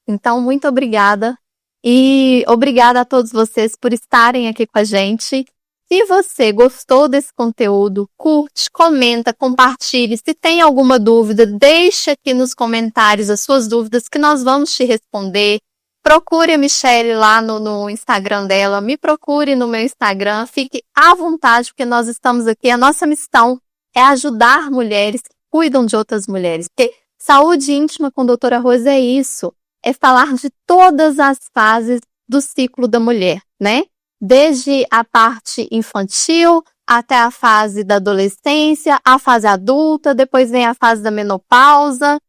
Então, muito obrigada. E obrigada a todos vocês por estarem aqui com a gente. Se você gostou desse conteúdo, curte, comenta, compartilhe. Se tem alguma dúvida, deixa aqui nos comentários as suas dúvidas que nós vamos te responder. Procure a Michele lá no Instagram dela, me procure no meu Instagram. Fique à vontade, porque nós estamos aqui. A nossa missão é ajudar mulheres que cuidam de outras mulheres. Porque saúde íntima com a doutora Rose é isso. É falar de todas as fases do ciclo da mulher, né? Desde a parte infantil até a fase da adolescência, a fase adulta, depois vem a fase da menopausa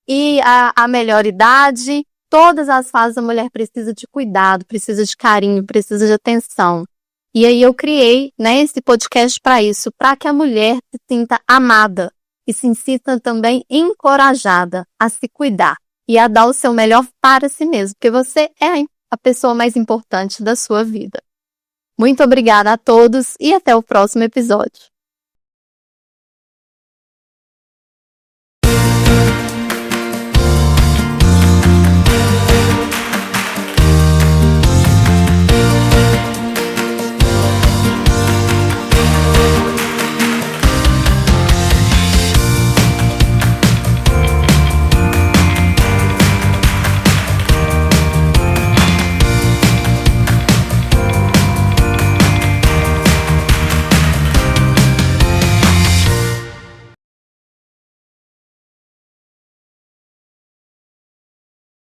e a melhor idade. Todas as fases da mulher precisa de cuidado, precisa de carinho, precisa de atenção. E aí eu criei, né, esse podcast para isso, para que a mulher se sinta amada e se sinta também encorajada a se cuidar e a dar o seu melhor para si mesmo, porque você é a pessoa mais importante da sua vida. Muito obrigada a todos e até o próximo episódio.